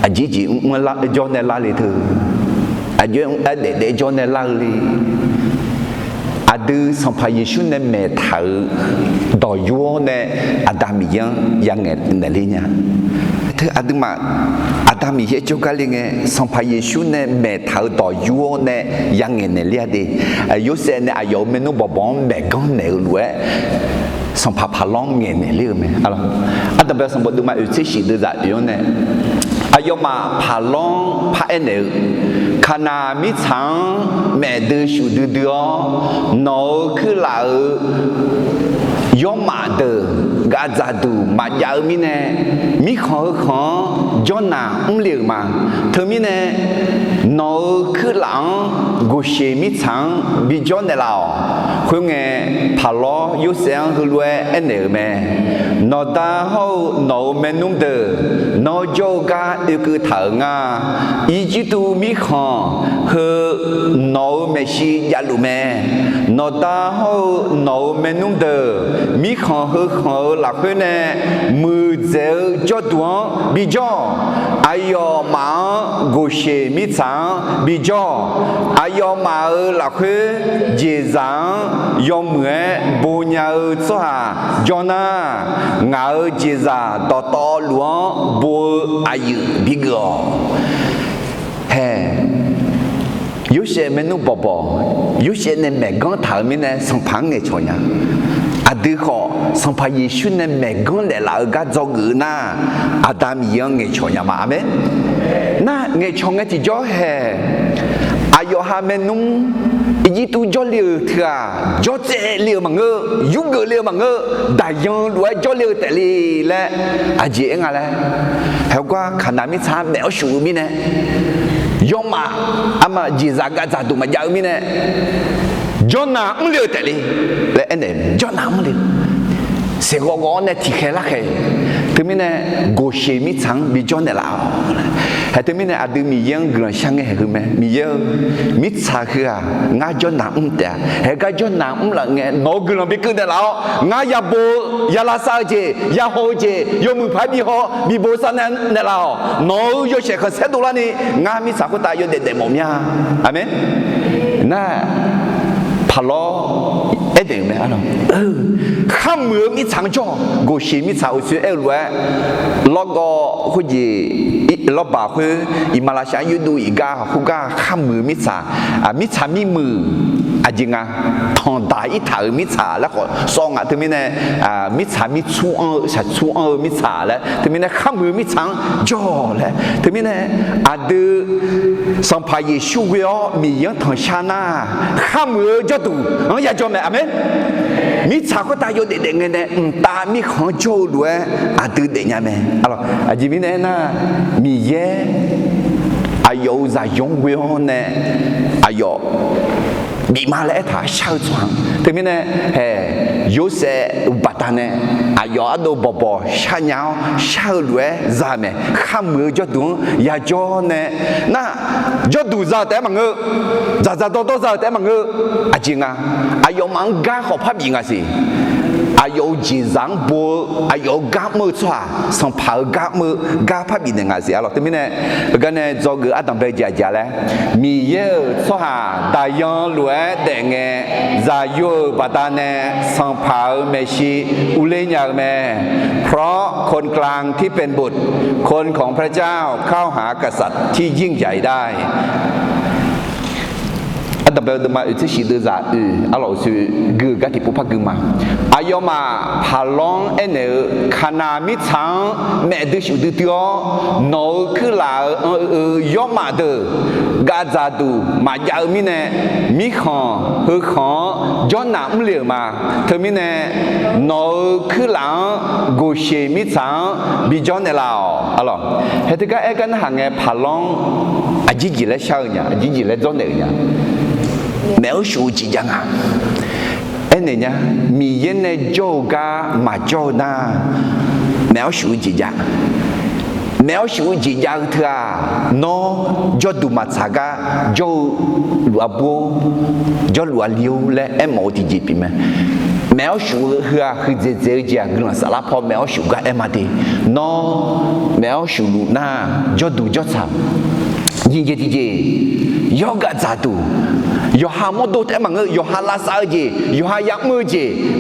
啊只我拉做呢拉里头，啊用啊得做呢拉里。ada sampai Yesus ne metal doyo ne ada miyang yang nelinya tu ada mak ada miye juga linge sampai Yesus ne metal doyo ne yang nelia de Yesus ne ayo menu babon megang ne lue sampai palong ne liu me alors ada ber sampai duma uci de za yo ne ayo ma palong pa neขณะมิฉังแม่ดื้อชูดื้อเดียวโนคือเรายอมมาเดกาจัดูมาเยอะมิเน่มิขอย้อนหน้าเลี้ยงมาเธอมิเน่โนคือหลังกุเชมิฉังบิจอนเดลาคุณเงพาล้อยุเสียงคือรวยเอ็นเนอร์แม่โนตาเขาโนเมนุ่มเดโนโจกาอีคือเถิงอ่ะอีจิตูมิขอคือโนเมชิยาลูแม่โนตาเขาโนเมนุ่มเดมีขอหลักเพื่อนมือเจ้าจดวงบิจออายอมากุเชมิสังบิจออายอมาหลักเพื่อเจสังยอมเหมือนบุญญาสัวจอนาเงาเจซาต่อหลวงบุอายุบิกอเฮ有些没弄宝宝，有些呢没讲头面呢上旁的错呀。啊，对好，上怕耶稣呢没讲来老个做个呐，阿达米样的错呀嘛没？那的错的就叫嘿，阿要哈没弄。itu cho liều thưa cho trẻ liều mà ngơ giúp ngơ liều mà ngơ đại dương đuổi cho liều tại li lẽ à chị anh à lẽ theo qua khả năng mi cha mèo sủ mi nè do mà ama gì ra cái gì tụi mà giàu mi nè cho nào cũng liều tại li lẽ anh em cho nào cũng liều sẽ có nè thì khai lắc khai thứ mi nè gỗ xe mi trắng bị cho nè lão hay thứ mi nè adu mi yang gần sang cái hư mẹ mi yang mi cha khư à ngã cho nặng tè hay cái cho nặng là nghe nó gần bị cứ nè lão ngã ya bo ya la sa je ya ho je yo mu phải bị ho bị bo sa nè lão nó yo sẽ khơi sẽ đồ la ni ngã mi cha có ta yo để mồm nha amen na พะล้อ一定咩啊咯？ข้ามมือมิฉังจ่อกูชีมิฉังอุสุเอลเวแล้วก็คุยแล้วบ่าคืออิมาลาชายุดูอีกาคุกาข้ามมือมิฉังมิฉังมีมือจริงอ่ะทองตายอีถ่ายมิฉังแล้วก็ซองอ่ะถึงมีเนี่ยมิฉังมิชูฉันชูมิฉังแล้วถึงมีเนี่ยข้ามมือมิฉังจ่อแล้วถึงมีเนี่ยดูสัมภาระชูเวอมีอย่างทางชานาข้ามมือจ่อดูอย่าจ่อแม่อเมนมิฉังก็ตายอยู่เด็กๆเนี่ยตามีของโจด้วยดูเด็กเนี่ยแม่จริงมีเนี่ยนะมีเย่อายุจะยงเวอเนี่ยอายุมีมาแล้วถ้าเช่าจวนถึงมีเนี่ยยูเซบัตรเนี่ยอายุอดูบ่บ่เช่าเงาเช่าด้วยจะแม่ข้ามมือจะดูอย่าจ่อเนี่ยน่ะจะดูจะแต่มังจะโตจะแต่มังจริงอ่ะอายุมังกาขอพับยิงอ่ะสิอายุจีรังบัวอายุกามือชัวสัมภาระกามือกาพับยิงเนี่ยสิถึงมีเนี่ยกันเนี่ยจอกืออาตัมเบจ่าจ่าเลยมีเยอะชัวตายังรวยแต่เงี้ยจะอยู่บัดเนี่ยสัมภาระไม่ใช่อุเลญาแม่เพราะคนกลางที่เป็นบุตรคนของพระเจ้าเข้าหากษัตริย์ที่ยิ่งใหญ่ได้อันดับเดิมมาอุทิศชีดจะอัลลอฮฺสุกึกติปุพักึมาอายมาพาลองเอเนขณะมิชังแม่ดิชุดเดียวโนคือลายอมาเดกาจาดูมาจามิเนมิขอฮือขอย้อนน้ำเหลือมาเธอมิเนโนคือลากูเชมิชังบิจอนเนลาอัลลอฮฺเหตุการณ์กันหางเงพาลองอาจิจิเลเช้าเนี่ยอาจิจิเลจอนเนเนี่ยแมวชูจีจังอ่ะเนี่ยมีเย็นในโจกามาโจนาแมวชูจีจังแมวชูจีจังเถอะโนโจดูมาสักาโจลัวบัวโจลัวเลี้ยวและมอดีจีปีมั้ยแมวชูเหือคือเจจีอ่ะกลัวสารพัดแมวชูก็มาดีโนแมวชูลูน่าโจดูโจซับยิงจีจียอกะจาดูยอฮาโมโดแต่มังยอฮาลาซาเจยอฮายักมือเจ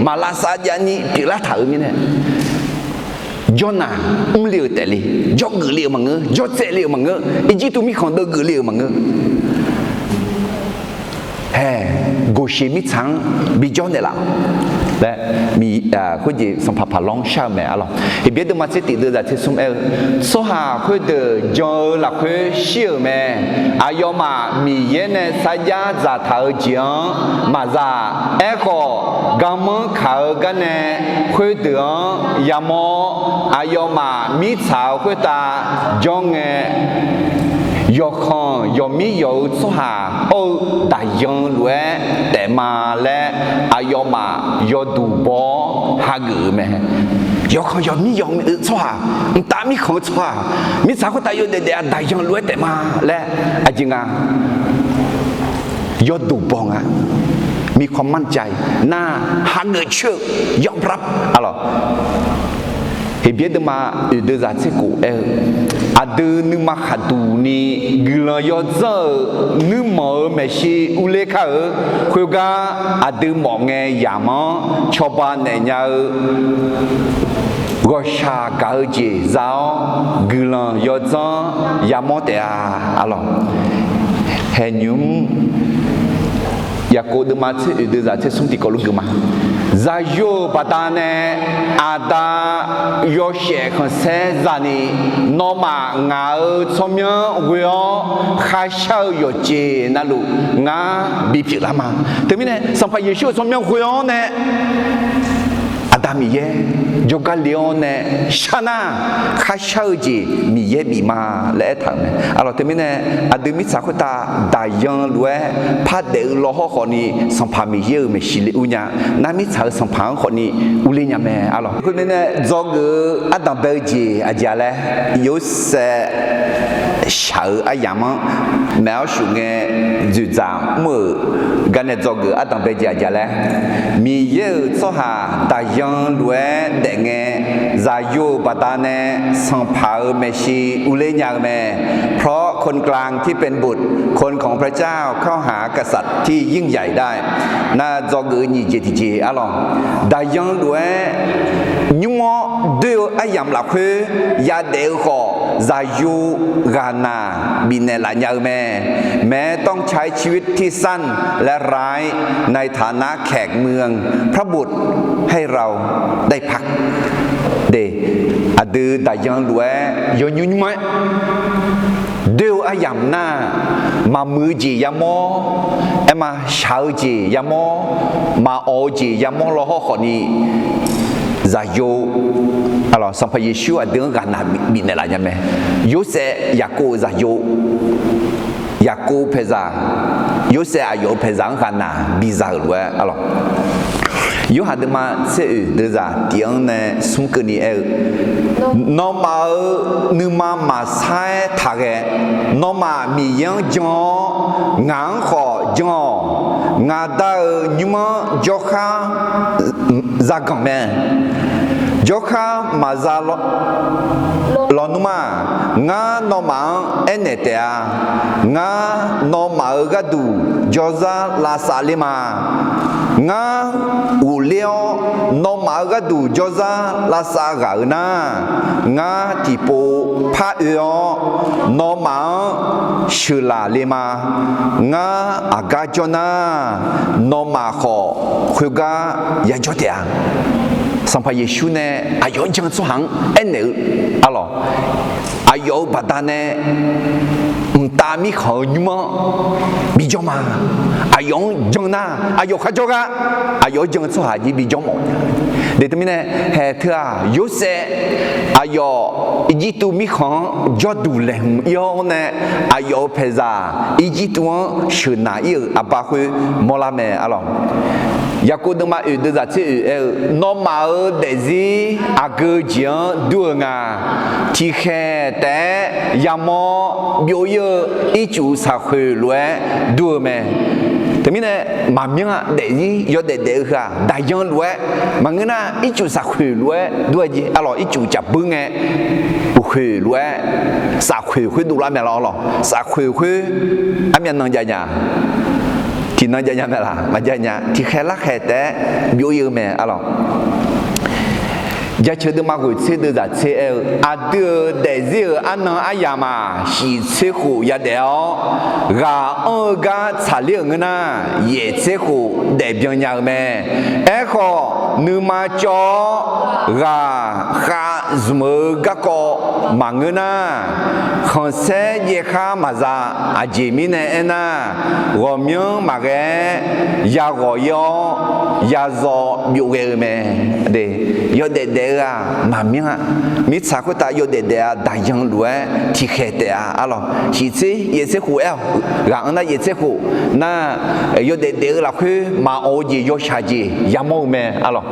มาลาซาจานี่ปีละถ่ายมีเนี่ยยอน่าเลี้ยวแต่เลยยอกเลี้ยวมังยอเจเลี้ยวมังอีจิตุมีของเดือเลี้ยวมังกูเชมิชังบิจอนเดล่ะและมีคุณจีสัมผัสพลังชาแม่อะไรเบียดมาเสติเดือดที่สมเอลสหาคุณเดือจอหลักคุณเชื่อแม่อายมามีเย็นสายาจะเท้าจียงมาจะก็กำมือขากันเนี่ยคุณเดือยามอายมามีสาวคุณตาจงยกข้อยมีโยสุหาโอแต่ยังรวยแต่มาและอายมาโยดูบอหากือแม่ยกข้อยมีโยสุหาแต่มีของสุหามีสาวคนแต่ยังเด็ดแต่ยังรวยแต่มาและจริงอ่ะโยดูบองอ่ะมีความมั่นใจหน้าหาเงินเชื่อยอมรับอะไรเฮียดมาอุดจะเสกุดูนึกมาขัดดูนี่กลัวยอดเจอนึกมาไม่ใช่อุเลขาคุยกันดูมองไงยามชาวบ้านเนี่ยก็ชากาเจเจ้ากลัวยอดเจอยามแต่อะไรเห็นยุ่มอยากโกดมาที่อุดจะเสสุติกลุกมาจะอยู่ปัตตานีอาดายอเชคเซจานีนอมางาชมยวิโอข้าเช่าอยู่จีนั่นลูงาบีพิลามาแต่ไม่เนี่ยสัมภาระยิชูชมยวิโอเนี่ยอาดามีเย่ยกาเลียนเนี่ยชนะข้าเช่าจีมีเย่บีมาและทางเนี่ยอะไรแต่ไม่เนี่ยอาดูมิสักตาได้ยังรวยพัดเดือดล้อคนนี้สัมภาระมีเย่ไม่ชิลิอุญญาน้ามิสักสัมภาระคนนี้อุลิญญาแม่อะไรคนนี้เนี่ยจอกอาดัมเบจีอาจารย์เลย有些小阿爷们描述的就这么กันเนี่ยจอกอาดัมเบจีอาจารย์เลยมีเยอะสหาแต่ยังรวยแต่เงี้ย จะอยู่ปัตตานีสังพาเมชีอุเลญาแม่เพราะคนกลางที่เป็นบุตรคนของพระเจ้าเข้าหากษัตริย์ที่ยิ่งใหญ่ได้น่าจอกหนีเจติเจอะลองได้ยังด้วยยุ่งด้วยอายามหลับคือยาเดือขอจะอยู่กานาบินเนลญาแม้ต้องใช้ชีวิตที่สั้นและร้ายในฐานะแขกเมืองพระบุตรให้เราได้พักเดอดือได้ยังด้วยยยุ่งไหมเดี๋ยวอายามหน้ามามือจียามอมาเช้าจียามอมาโอจียามอโลหอนี้จะอยู่alors sampai Yesus ada gana bina lah jamé Yosef Yakub za yo Yakub peza Yosef ayo peza gana bizarre ouais alors yo had ma c'est de za tiang ne sungkeni normal numa ma sai thage normal mi yang jon ngang kho jon ngada nyuma jokha za gamen Jokha mazalo lonuma nga noma enetea nga noma gadu joza la salima nga ulio noma gadu joza la sagana nga tipo pa yo noma shula lima nga agajona noma kho khuga ya jotea sampai Yesus ne ayo jangan suhang ene alo ayo badane mtami kho nyuma bijoma ayo jangna ayo khajoga ayo jangan suhaji bijomo determine he thua Yose ayo ijitu mi kho jodulem yo ne ayo peza ijitu shuna il abahu molame alo Yakub dema de za che normal dezi agjian duanga ti khe te yamo bio ye i chu sa khwe lue du me temine ma mya dezi yo de kha da yan lue mangena i chu sa khwe lue du ji alors i chu cha bu nge bu khwe lue sa khwe du la me lo sa khwe amyan nang ja nya thì nó giờ nhà là mà giờ nhà thì khai lắc khai té biểu yêu mẹ alors giờ chơi được mà gửi xe được giả xe à đưa để riêng anh nói ai mà chỉ xe khổ ya đéo gà gà trả liệu người na ye xe khổ để biểu nhà mẹ ấy khó nếu mà cho gà khá dùm gà có mà người na không xe ye khá mà ra à chỉ mình này na gồm những mà cái ya gọi yo ya do biểu về mẹ để yo để mà miếng mi sao có ta yo để đại dương lúa thì khé để alors chỉ chỉ ye sẽ khổ gắng na ye sẽ khổ na yo để là khi mà ô gì yo cha gì ya mô mẹ alors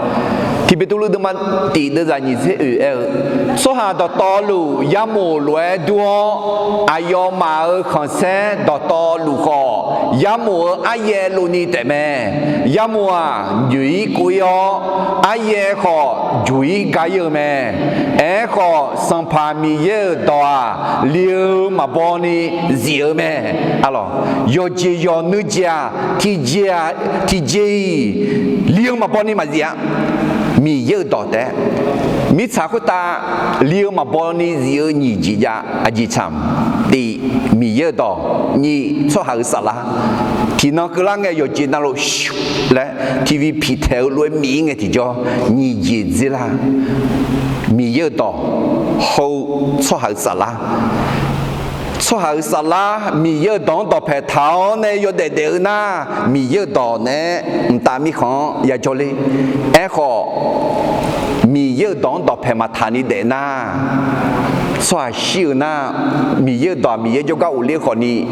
thì bây giờ được mà tỷ được ra như thế số hàng đó to lù ya mô lúa đua ayo mà không sẽ đó to lù khó ya mô ai lù ni để mẹ ya mô duy cùi ai khó duy cái yêu mẹ ấy khó sang pha mi yêu đó liu mà bỏ ni diệu mẹ alors yo chỉ yo nữ gia thì liu mà bỏ ni mà diệu mi yêu đó đấy mi sao có ta liu mà bỏ ni diệu nhị chỉ ya aji cham đi mi yêu đó nhị cho hàng sala thì nó cứ lắng nghe yo chỉ nó lẽ TV bị theo lối mi nghe thì cho nhị gì là mi yêu đó hậu cho hàng sala cho hàng sala mi yêu đó đó phải tháo này yo để na mi yêu đó này ta mi không ya cho đi khó mi yêu đó đó phải mà thà ni để na cho siêu na mi yêu đó mi yêu cho các ủ liên khó ni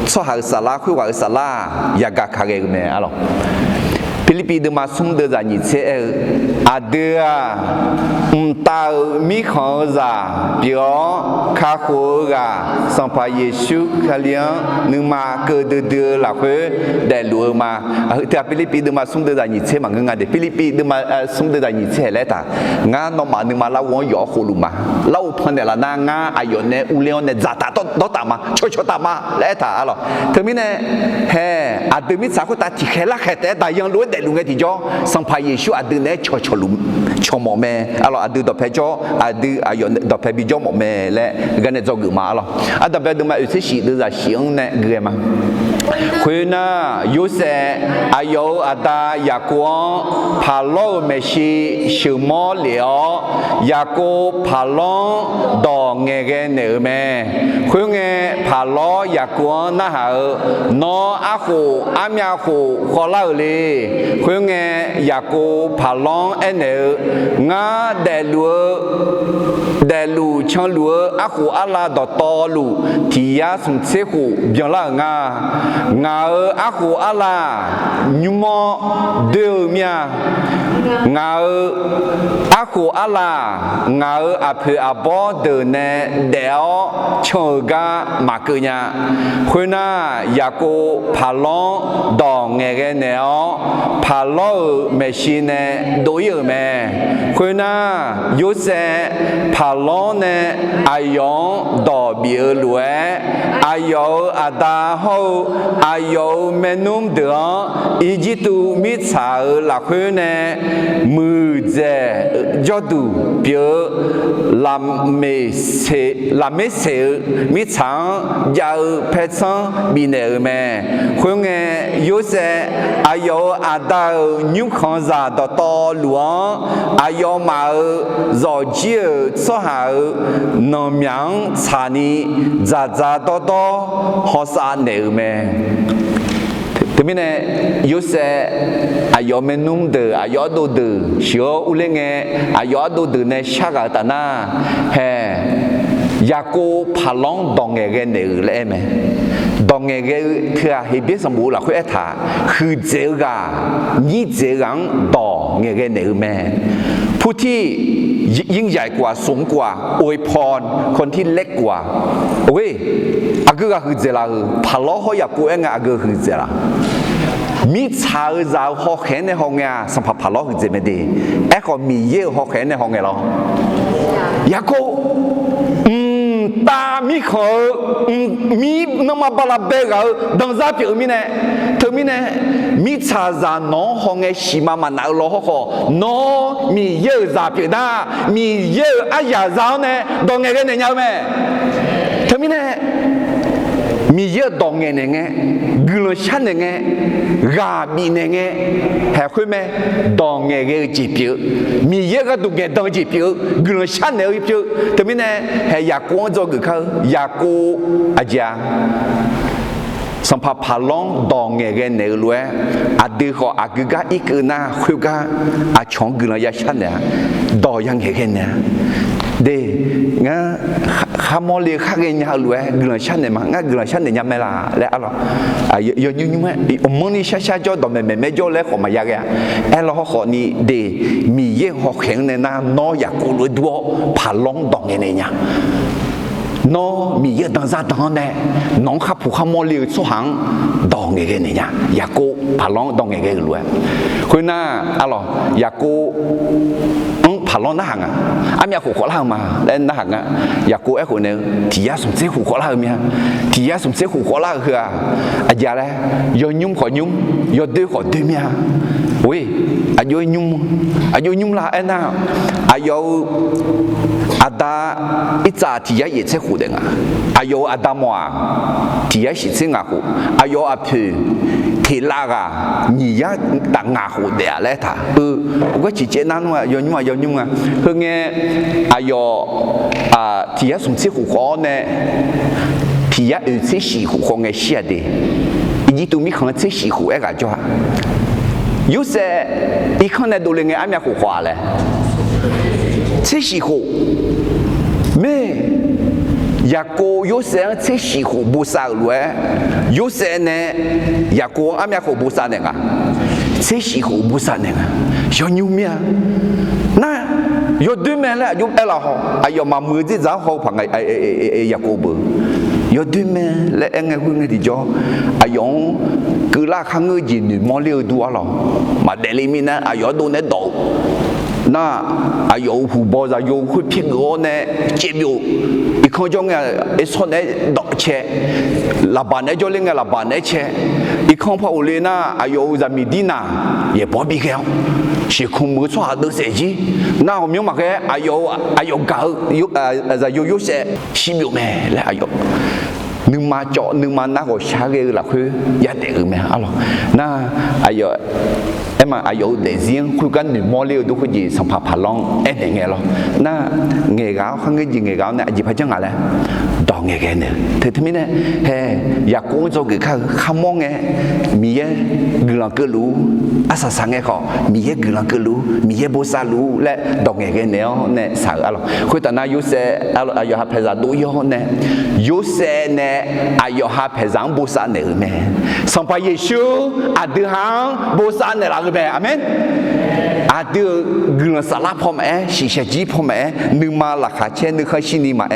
cho hàng sala khui vào sala ya gà khá ghê mẹ alo 菲律宾的嘛送的在你这阿的啊，到米康ra biểu khá khổ ra sang pa Yesu kalian nương mà cơ đưa là khơi đại lúa mà ở tại Philippines mà xuống tới nhị chế mà ngân de Philippines mà xuống tới nhị chế lại ta ngã nó mà nương mà lâu quá gió khổ luôn mà lâu phần này là na ngã ai yon này ulion này giả ta đó ta mà cho ta mà lại ta rồi thứ mình này hè à từ mình sao có ta chỉ khai là khaiแต่đại yang lúa đại lúa cái gì cho sang pa Yesu à từ này cho luôn cho mỏ mẹ alors à từ đó phải cho à từ à yon đó phải bị cho mỏ mẹ lại cái này cho gửi mà rồi à đặc biệt mà sẽ chỉ đưa ra xiên này gửi mà khuyên na yếu sẽ à yếu à ta ya quang phá lô mẹ si sự mò liễu ya cô phá lô đỏ nghe cái nữ mẹ khuyên nghe phá lô ya quang na hở nó á khổ ám ya khổ khó lao li khuyên nghe ya cô phá lô anh nữ ngã đại lù chăng lúa á khổ á la đỏ to lù thì ya sung xe khổ bien là ngã á khổ á la nhung mò đều mía ngã á khổ á la ngã à phê à bó đời nè đéo chờ ga mà cơ nhà khuyên na ya cô phá lon đỏ nghe cái nẻo phá lon mẹ xin nè đối ở mẹ khuyên na yếu sẽ phá lon nè ai yon đỏ biểu lúa ai yon à đa hậu ai yon mẹ nôm đường ý chí tu mi trả là khuyên nè mười giờ cho tu biểu làm mẹ sẽ mi chẳng giao phép sang bị nợ mẹ khuyên nghe yếu sẽ ai yon à đa nhung khang ra đó to lúa ai yon mà rồi chia số hảo nông miếng trả ni giá đó họ sa nợ mẹ thế mình này yếu sẽ ai yon mình nung được ai yon đồ được sửa u lên nghe ai yon đồ được này sao cả ta na hè ya cô phá lon đong nghe cái nợ lẽ mẹ đong nghe cái thứ hay biết sắm bù là khuyết thà khứ dễ gà nhị dễ gắng đỏ nghe cái nợ mẹผู้ที่ยิ่งใหญ่กว่าสูงกว่าอวยพรคนที่เล็กกว่าโอ้ยอากูก็คือเจล่าพาล้อเขาอยากกูเองอากูคือเจล่ามีชาวเจ้าเขาเห็นในห้องเนี่ยสัมผัสพาล้อคือเจไม่ดีไอ้คนมีเยอะเขาเห็นในห้องเนี่ยหรออยากกูตามีเขามีน้ำมาบลาเบกเอาดังซาเปียวมีเนี่ยเธอมีเนี่ยมีชาจานน้องห้องไอ้ชิมามันเอาล้อเขาน้องมีเยอะซาเปียวด้ามีเยอะอายาเจ้าเนี่ยดองไงกันเนี่ยยังไงเธอมีเนี่ยมีเยอะดองไงเนี่ยกุลชันเนี่ยกาบีเนี่ยเห็นคุยไหมดองไงกันจีบอยู่มีเยอะก็ดูไงดองจีบอยู่กุลชันเนี่ยจีบอยู่เธอมีเนี่ยเห็นอยากกู้จอกูเขาอยากกู้อาจารย์สัมผัสพลังดองเงี้ยกันเนี่ยรู้อาดีเขาอากูก็อีกนะคุยก็อาชงกุลยาชันเนี่ยดองยังเงี้ยกันเนี่ยเด้งั้นข้ามอลีข้าเงี้ยรู้กุลชันเนี่ยมั้งงั้นกุลชันเนี่ยยังไม่ละแล้วอะไรยุ่งไหมมันนี่ช้าๆจอดไม่จอแล้วเขามาอยากเนี่ยแล้วเขานี่เด้มีเยอะเขาแข็งเนี่ยนะน้อยอยากกูรู้ด้วยพลังดองเงี้ยเนี่ยnóมีเยอะต่างชาติต่างเนี่ยน้องขับผู้ขโมยเลยสู้หังดองเงี้ยเนี่ยอยากกูพลังดองเงี้ยรู้คุณน่ะอะไรอยากกูพลังน่าหังอ่ะอามีขู่ขอเล่ามาแล้วน่าหังอ่ะอยากกูไอ้คนเนี่ยที่ยาสมเสกขู่ขอเล่ามีฮะที่ยาสมเสกขู่ขอเล่าคืออาจารย์เลยยอยุ่มขอยุ่มยอดื้อขอดื้อมีฮะโอ้ยอายุยุ่มละไอ้น่ะอายุอาดาอิจฉาที่ยาเยเชขู่เด้งอ่ะอายุอาดามัวที่ยาสิเชงอ่ะขู่อายุอาพูที่ลากอ่ะนี่ยาต่างอ่ะขู่เดียเลยท่าก็จีเจนั่นว่ายอยุ่มอ่ะคือไงอายุที่ยาสมศรีขู่ขอเนี่ยที่ยาเชสีขู่ของไงเสียดีอีตัวมีของเชสีขู่ไอ้กันจ้ะ有些一看呢都连个阿弥陀佛嘞，这时候没也过有些这时候不杀了，有些呢也过阿弥陀佛不杀人啊，谁喜欢不啥呢？小牛面，那有对面了，有哎了好，哎呀妈，每次早好朋哎呀过不，有对面来哎会那地叫，哎用格拉看个人女毛溜多了，嘛在里面呢，哎呀都那倒。那啊有湖泊就有去偏我呢，接苗，一看中嘅一撮呢落車，老板呢就拎嘅老板呢車，一看怕我哋那啊有在米地那也不比較，是空冇錯都設計，那我明白嘅啊有搞有些奇妙咩咧啊有。นึงมาเจาะนึงมานักว่าช้าเกลือคือยาเด็กไหมอ๋อน่าอายุเอ็มอายุเด็กเสียงคุยกันหนึ่งโมเลดูคุยสัมผัสพลังเอ็นเงี้ยหรอน่าเงี้ยก้าวข้างเงี้ยเงี้ยก้าวเนี่ยจีบจังอะไรดองเงี้ยเนี่ยเธอทำไมเนี่ยเฮ้อยากกู้โจกี่ข้ามองเงี้ยมีเยกลือเกลืออาศัยสังเงี้ยเขามีเยกลือเกลือมีเยบุษาลูและดองเงี้ยเนี่ยสาวอ๋อคุยแต่น่ายุเสอายุฮับเพซาดูยอเนี่ยยุเสเนี่ยอายุหาเพจังบุษาเนื้อแม่สัมภาเยซูอาดือหางบุษาเนื้อละแม่อาเมนอาดือเกลือสลับพ่อแม่สิเชจีพ่อแม่นึกมาหลักขาเช่นนึกให้ชินีมา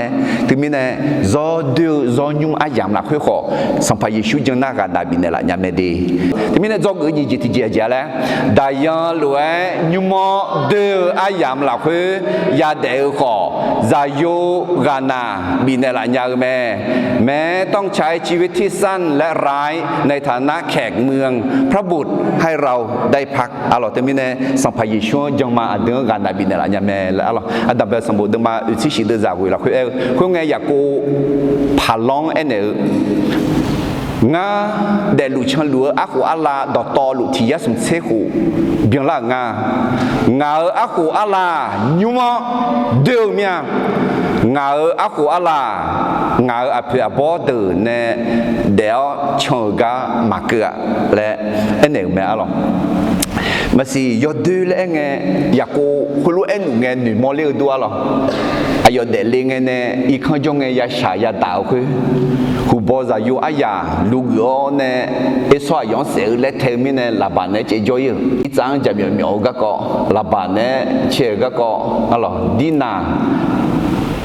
ถึงมีเนี่ยจอดือจอยุ่งอายามหลักคุยขอสัมภาเยซูจังน่ากันได้บินเนี่ยละยามเนี่ยดีถึงมีเนี่ยจอเกิดยี่จิตเจียเจียแล้วได้ยังรวยยุ่งมาดืออายามหลักคุยยาเดือขอใจโยกานาบินเนี่ยละยามแม้ต้องใช้ชีวิตที่สั้นและร้ายในฐานะแขกเมืองพระบุตรให้เราได้พักอัลลอฮ์เต็มเนี่ยสัมภาระช่วงจังมาเดือนกันได้บินเนี่ยละยามและอัลลอฮ์อันดับสมบูรณ์มาอุทิศเดือดจากวิลาคุยไงอยากกูผ่านล้องเนี่ยงาเดลุชันลัวอากูอัลลาดอตอลุที่ยัสมเซคูเบียงละงอากูอัลลายูมาเดือเมียงาอากูอัลลางาอภิบาลเนี่ยเดี๋ยวชงกามาเกะและเอ็นเองแม่อะไรมาสิยอดดูเลยไงอยากกูคุณรู้เอ็นไงหนูมอเลี้ยดูอะไรอายอดเดลิงเนี่ยอีกครั้งจงไงยาชายาดาวคือหูบอจะอยู่อายาลูกย้อนเนี่ยไอ้สายย้อนเสือเล็กเทมิเนี่ยลาบานเนี่ยจะย่อยอีจังจะมีมีโอกาสก็ลาบานเนี่ยเชื่อก็อะไรดีน่า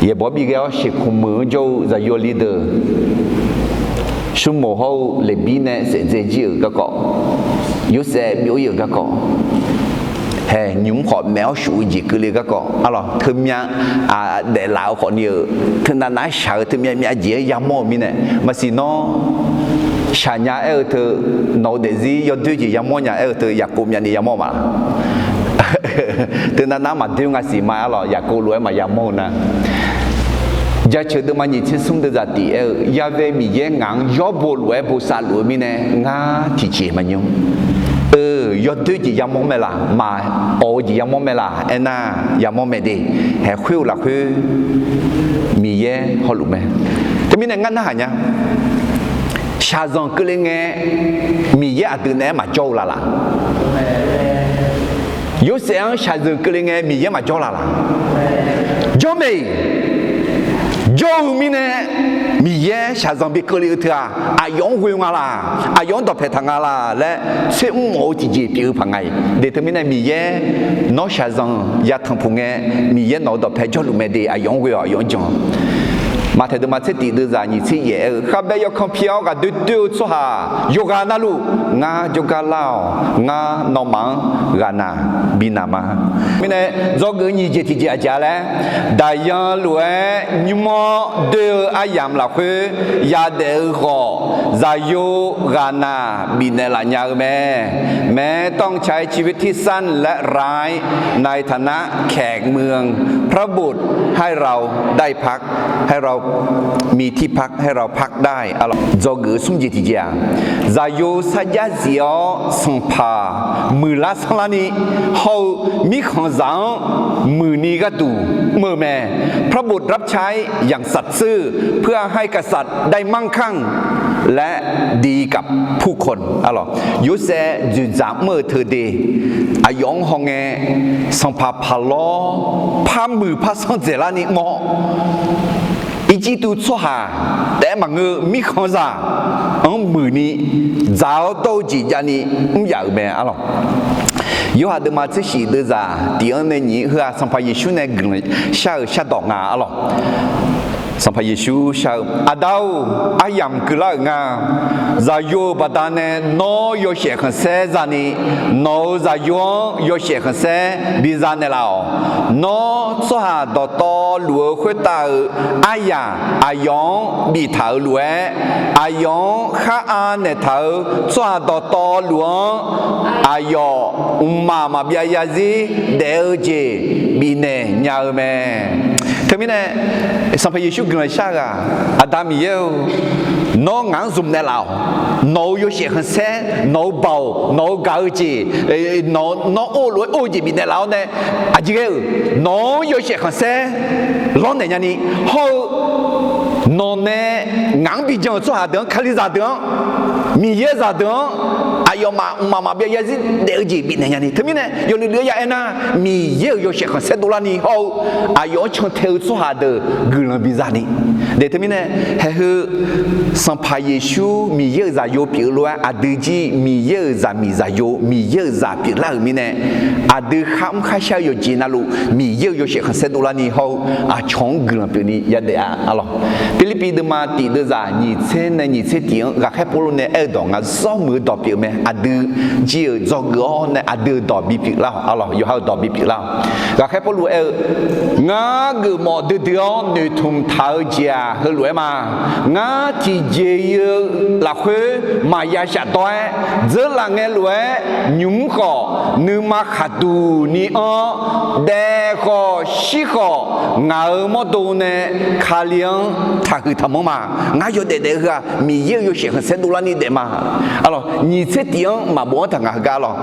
也不比较是空门就在有里的，什么好那边呢？现在就有个，有些没有个，嘿，你们好描述一个那个，啊咯，他们啊，在老好牛，他那小他们也养猫咪呢，嘛是喏。Shanya tu no dezi yo tu je yamo nya tu yakum nya ni yamo ma tu na na ma tu ngasi ma lo yakul lu ma yamo na ja che de ma ni che sum de za ti ya ve mi ye ngang yo bo lu bo sa lu mi ne nga ti che ma nyum yo tu je yamo me la ma o je yamo me la ena yamo me de he khwiu la khwiu mi ye ho lu me te mi ne ngan na ha nyaชาซองก็เลยไงมีเยอะตัวไหนมาโจลาล่ะ有เสียงชาซองก็เลยไงมีเยอะมาโจลาล่ะโจไม่โจมีเนี่ยมีเยอะชาซองไปก็เลยเถอะอายองกุยงาล่ะอายองตบเพทางาล่ะและเสียงโง่จีจีปีพังไงเดี๋ยวมีเนี่ยมีเยอะน้องชาซองยาทั้งพงไงมีเยอะน้องตบเพจลุไม่ได้อายองกุยอายองจงมาเถิดมาเสด็จดูจานิสิเย่ข้าเบยคอมพิวกับดูชัวฮาโยกานาลูงาโยกาลาวงานอมังกานาบินามาไม่เนี่ยจอกนี่เจติเจอาจารย์เลยได้ยังรู้นิมอเดืออายามละคือยาเดือขอใจโยกานาบินละยาแม่ต้องใช้ชีวิตที่สั้นและร้ายในฐานะแขกเมืองพระบุตรให้เราได้พักให้เรามีที่พักให้เราพักได้อะไรจอกือสุ่มจิตใจใจโยสัจจะเสียสัมภามือละสลานีเขามีของสังมือนี้ก็ดูมือแม่พระบุตรรับใช้อย่างสัตย์ซื่อเพื่อให้กษัตริย์ได้มั่งคั่งและดีกับผู้คนอะไรยุเสจุจามเมื่อเธอดีอายองฮองเงสัมภาพาล้อพามือพาสังเจลานิหมอ อีจีตูชัวหาแต่มังมีข้อซ่ามือนี้เจ้าโตจีจานี่อยากเป็นอะไร有下的嘛，这些都是第二年和上派耶稣那个下到啊了，上派耶稣下阿道阿样个啦啊，在有不但呢，脑有些很塞着呢，脑在有些很塞，比在那了，脑做下到路会到阿样阿样比头路阿样哈阿那头做下到路阿样。Mama biaya zi deje bine nyau me. Termine sampai Yesus guna syaga Adam yeu no ngang zum ne lao no yo xie hen se no bao no gao ji no o lo o ji bine lao ne a ji no yo xie hen se lo ne nya ni ho no ne ngang bi jiang zuo ha de kali za de mi ye za de ayo mama biaya zi deje bine nya ni termine yo le ya ena mi ye yo xie hen se do la ni ho ayo chong theo做下的个人比啥呢？但他们呢，还是上派耶稣米有在有别乱，啊，对起米有在米在有米有在别那面呢，啊，对ham开销有几那路米有些很多了以后啊，穷个人比你也得啊，咯，菲律宾的嘛地的在你车呢，你车点，啊，开波罗呢耳朵啊，少没到别咩，啊，对只做个呢，啊，对到别别啦，啊咯，有好到别别啦，啊，开波罗我个么的掉女同头家和来嘛，我只只有那会买呀下单，这两个来用好，你嘛哈多你带好洗好，我么多呢？卡量他去他们嘛，我有得个米有些很深度了你得嘛，啊咯，你这点嘛不他我干了，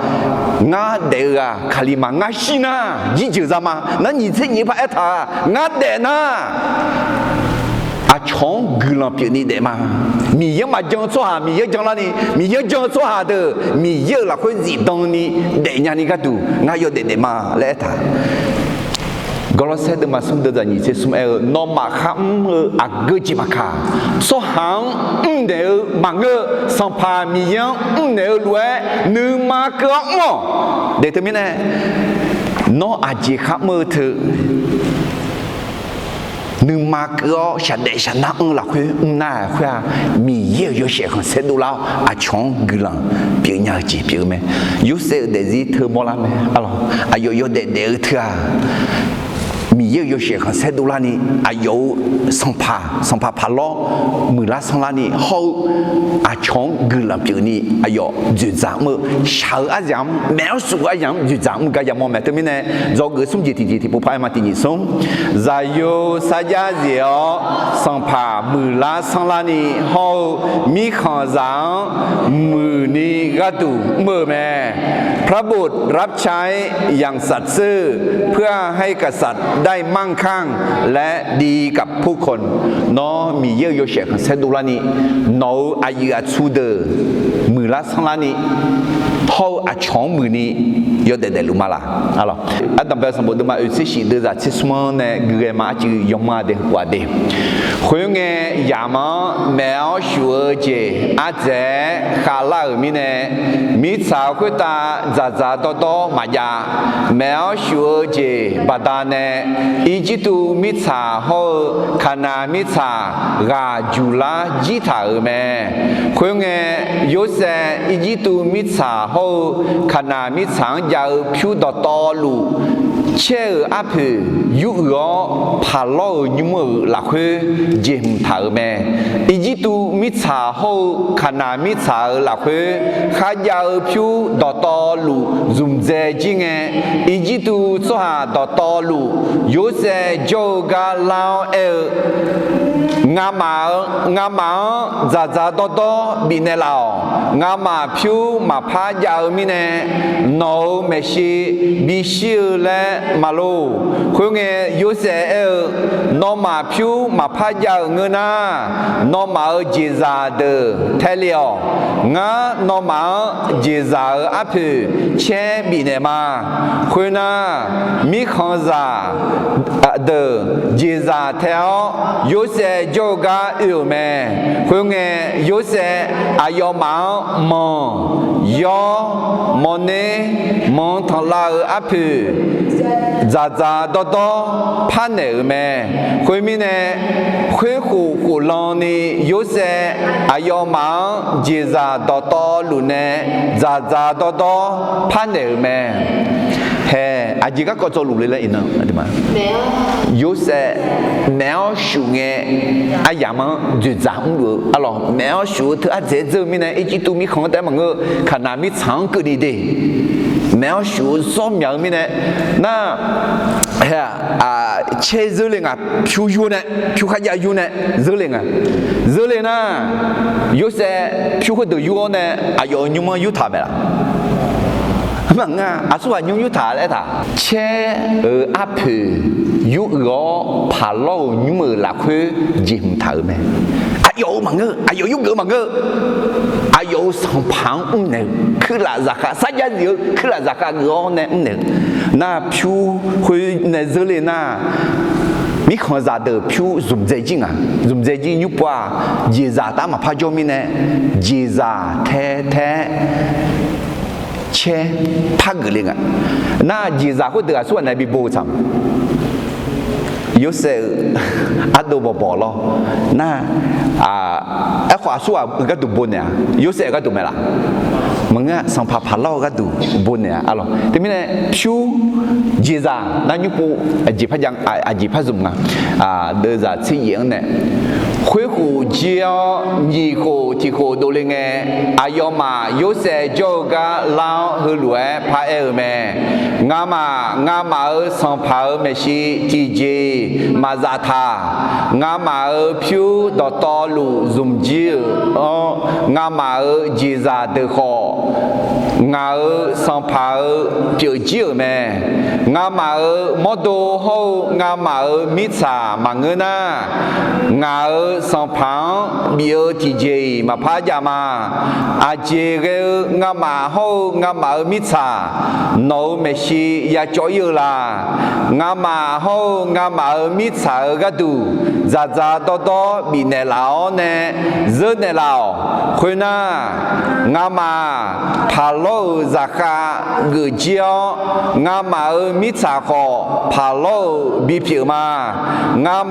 我得个卡里嘛，我洗呢，你就这嘛，那你这你怕他，我得呢。啊，穷个人比你的嘛，米有嘛讲做下，米有讲了你，米有讲做下的，米有那会移动你，人家你个都，我有得嘛来他。Kalau saya dah masuk dalam ni, saya semua normal ham agak jemaka. So ham deh mangga sampai miang deh luar nama kerana. Deh tu mana? No aje ham tu. 你妈哥现在现在啦会那会米也有些很深度了啊穷个人别人几别没有些的日头没了没啊咯啊有的日头啊米也有些很深度了呢啊有上爬爬咯米拉上了呢好啊穷个人别人啊有就咱们小啊样描述啊样就咱们个样么没对面呢做个送几不怕嘛第二送再有啥家子上爬米拉上了呢好米看上米呢个都没没พระบุตรรับใช้อย่างสัตย์ซื่อเพื่อให้กษัตริย์ได้มั่งคั่งและดีกับผู้คนน้อมีเยอะโยเชคเซดูลานีน้ออายุอาชูเดมือละสังลานีเขาอาชองมือนี้ยอดเด็ดลุมาละอะไรอันดับแรกสมบูรณ์มาอุตสิเดจะชิสมอนเนี่ยเกมาจือยอมมาเดกว่าเดคุยงยามาแมวชัวเจอาเจขาลามีเนี่ยมีสาวคุตาจะโตมายาแมวชัวเจบาดาเนี่ยอีจิตูมิชาโฮคณามิชากาจูลาจิตาเมคุยงโยเซอีจิตูมิชาโฮคณามิชายาผิวต่อลูเชื่ออาเพยุรอพาลอยมือหลักเจมถาแม่อีจิตูมิชาโฮขนามิชาหลักขายาผิวต่อลูจุมเจจิงอีจิตูสหต่อลูโยเซโจกาลาว ngã mà za to bị nè lao ngã mà phiêu mà phá giờ mi nè nấu mẹ si bị siêu lệ mà lu khuyên nghe yếu sẽ nó mà phiêu mà phá giờ người na nó mà ở chỉ ra được thế liệu ngã nó mà chỉ ra áp che bị nè mà khuyên na mi không ra được chỉ ra theo yếu sẽ cho ga yêu mẹ khuyên nghe yếu sẽ ayo máu mò yo mò nè mò thằng la áp za to phan nè mẹ khuyên mi nè khuyên khu long nè yếu sẽ ayo máu chỉ ra to lu nè za to phan nè mẹ hè aji các con cho lù lên ina đi mà yếu sẽ méo shu nghe ai mà ju giảm được alo méo shu thứ ai dễ dễ mi này ít tu mi không tại mà ngơ khả năng mi chẳng cứ đi đi méo shu số miệng mi này na chế dữ lên à phiêu yu này phiêu khai yu này dữ lên na yếu sẽ phiêu khai được yu này ayo nhưng mà yu thà bè mà nga số là nhung thả đấy thả che ở áp yu gõ phá lâu nhưng mà là khuya dìm thở mẹ ayo mà ngơ ayo yu gỡ mà ngơ ayo sòng phẳng nè cứ là giặc sát giá nhiều cứ là giặc gõ nè na phiu khuya nè dữ lên na mi không ra được phiu dùng dây chinh nhúc qua dì ra ta mà phá cho mi nè dì ra thế che phá gửi lên à na dì ra có được số này bị bổ sung yếu sẽ ăn đồ bỏ lo na ai khóa số cái đồ bún nè yếu sẽ cái đồ mẹ là mà nghe sang phá lo cái đồ bún nè alo thì mình này phiu dì ra na nhúc bộ dì phá giang dì phá dùng đưa ra chỉ diễn nè khuyết khu chiao nhị khu chỉ khu đồ lên nghe ayo mà yếu sẽ cho cái lao hư lúa phá mẹ ngã mà ở sang phá mẹ si chỉ mà ra thà ngã mà ở phiu đỏ to lù dùng chiêu ngã mà ở chỉ ra được họ ngã ở sang phá biểu chiêu mẹ ngã mà ở mô tô hậu ngã mà ở mít xà mà ngơ na ngã ở sang phá biểu chỉ mà phá ra mà chỉ cái ngã mà hậu ngã mà ở mít xà nấu mẹ si ya cho yêu là ngã mà hậu ngã mà ở mít xà ở cái đủ ra to bị nè lão nè rớt nè lão khuyên na ngã mà phá lô ra khá gửi chiếu ngã mà ở mít xà khó phá lô bị phiêu mà ngã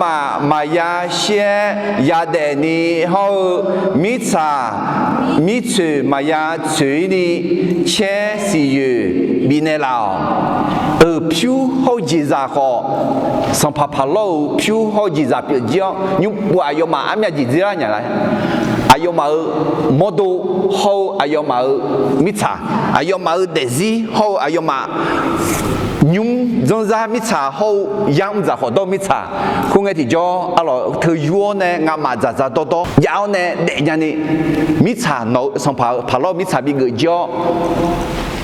mà ya xe ya đẻ ni hậu mít xà mít chữ mà ya chữ ni che xì yu bị nè lão ở phiêu hậu chỉ ra khó sang phá lô phiêu hậu chỉ ra phiêu chiếu nhưng bộ ai mà ám ya chỉ ra nhà này ayo mà mô tô hậu ayo mà mít xà ayo mà desi hậu ayo mà nhung dân ra mít xà hậu yang ra họ đo mít xà không nghe thì cho alo thời yuan nè ngã mà ra to yao nè để nhà nè mít xà nấu xong phá lo mít xà bị người cho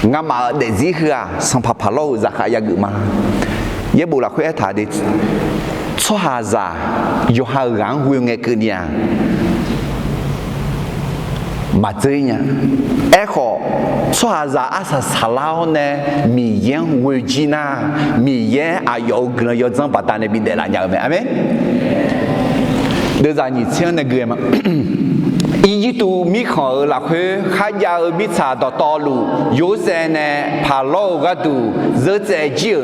ngã mà desi hả xong phá lo ra khai ya gửi mà ye bù là khỏe thà đi cho hà già yo hà gắng huyên nghe cứ nhà mà chơi nhá, ai khó, xóa ra asa salao nè, mì yên vui chi na, mì yên ayo gần yo dân bắt tay bị để lại nhà mẹ, amen. Đưa ra nhị thiên này người mà, ý tu mi khó là khơi khai ra mi trả to lù, yếu sẽ nè, phá lô cái tu, rất dễ chịu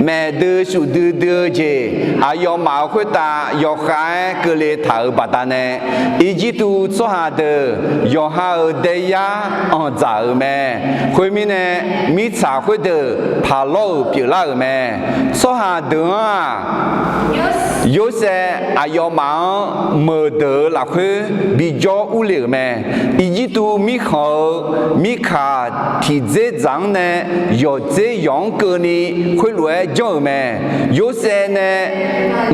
mẹ đưa số đưa chứ, ayo mà khơi ta, yo khai cứ lấy thảo bắt tay nè, ý tu cho hà được, yo hà đây ya, trả mẹ, khơi mi nè, mi trả khơi được, phá lô biểu lại mẹ, cho hà được 有些啊要忙没得那会比较无聊咩，以及都米卡提这张呢，要这样个呢会来讲咩？有些呢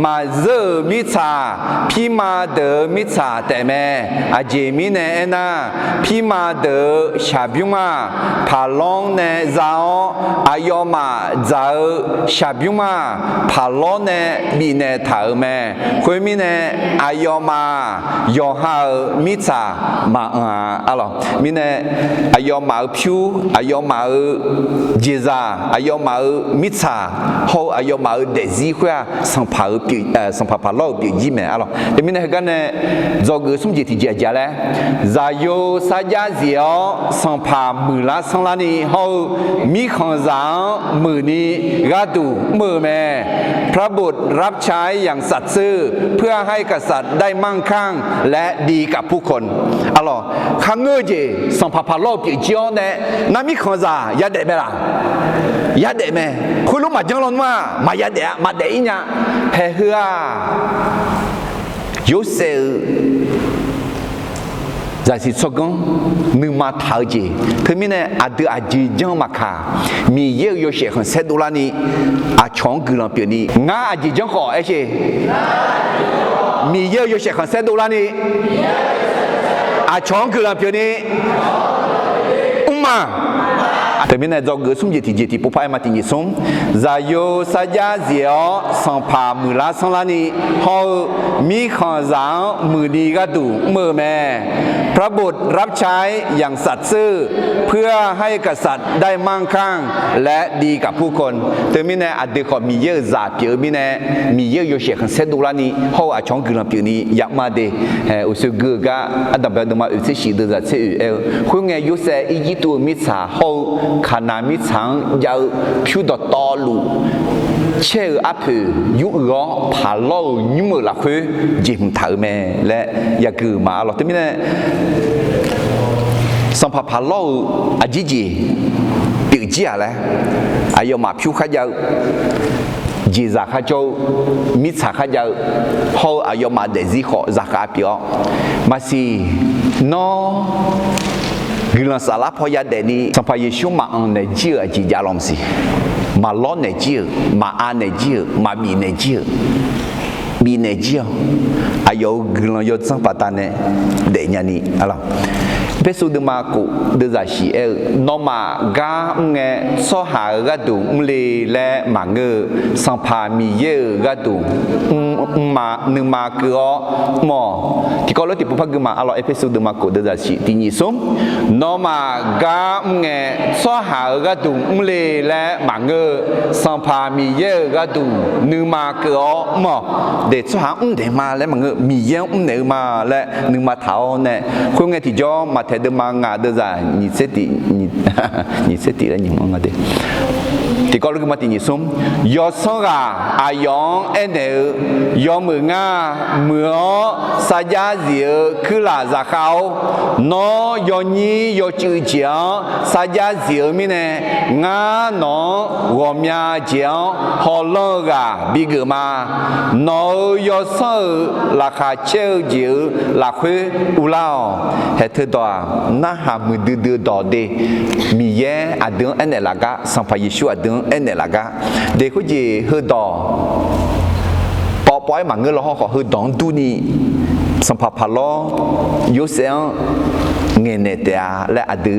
嘛热米茶，皮马的米茶的咩？啊前面呢那皮马的下边嘛，爬浪呢绕啊要嘛绕下边嘛，爬浪呢比呢头咩？后面呢啊要嘛要好米茶嘛啊咯，面呢啊要嘛票啊要嘛节日啊要嘛米茶好啊要嘛的机会啊上爬老表演咩啊咯，里面呢个呢做个什么节节节嘞？再有啥家子哦上爬木拉上拉呢好米康上木呢个都木咩？พระบุตรรับใช้อย่างสัตย์ซื่อเพื่อให้กษัตริย์ได้มั่งคั่งและดีกับผู้คนอะล่ะข้างเงยจีสัมภาระโลกปีเจียวเนี่ยนั่นมีคนจ่ายาเดะไหมล่ะยาเดะไหมคุณรู้มาจังหรอว่ามายาเดะมาเดะอีเนี่ยเฮือ有时在是做工，你嘛投资，他们呢啊对啊就这嘛卡，米有些很少多啦呢，啊长个了表呢，啊就这好而且，米有些很少多啦呢，啊长个了表呢，嘛。Tapi nak jaga sum jeti pupai mati ni sum zayo saja zio sampa mula sanglani hau mi khan zang muni ga duมือแม่พระบุตรรับใช้อย่างสัตย์ซื่อเพื่อให้กษัตริย์ได้มั่งคั่งและดีกับผู้คนแต่มีแน่อดีตก็มีเยอะจ่าเปียวมีแน่มีเยอะอยู่เสียงเสดูลานี่เขาอาช่องกึ่งเปียวนี้อยากมาเดอุศกุกะอันดับเดิมมาอุศชีเดือดเสียคุณไงยุเสอีจิตัวมิสาเขาขนาดมิสังยาวผิวดอลูเชื่ออัพยุร้อผาเล่ายุ่งละคือจิมถาแม่และอยากคือมาหรอกแต่ไม่ได้สัมผัสผาเล่าอาจิจีปีกจีอะไรอายุมาผิวขยาวจีจากข้าเจ้ามิสาข้าเจ้าเขาอายุมาเดซิขอจากข้าเปียวมาสินอGilang salah poya deni sampai Yesus ma ang neji aji jalan si, ma lo neji, ma a neji, ma bi neji, ayo gilang yo sampai tane denya ni, alah. Besok demaku dezasi noma ga nge soha gadu mle le mange sampai miye gadu ma nema keo mo. Kalau tipu pagi ma alo episode demaku dezasi tinggi sum noma ga nge soha gadu mle le mange sampai miye gadu nema keo mo. De soha ma le mange miye ma le nema tao ne. Kau nge tijo ma thế được mang ngã được ra nhị sẽ tị là những mong ngã đấy thì có lúc mà tị nhị sum do sao cả ai yong anh đều do mưa ngã mưa sa giá diệu cứ là giá cao nó do nhị do chữ chiang sa giá diệu mi nè ngã nó gồm nhà chiang họ lo cả bị gỡ mà nó do sao là khá treo diệu là khuê u lao hết thứ đó na ha mu đưa đỏ de mi ye adun ene laga sampai Yesus adun ene laga de ko ji hư đỏ bỏ bói mà người lo họ hư đón tu ni sampai palo yo sen nghe nè tea le adu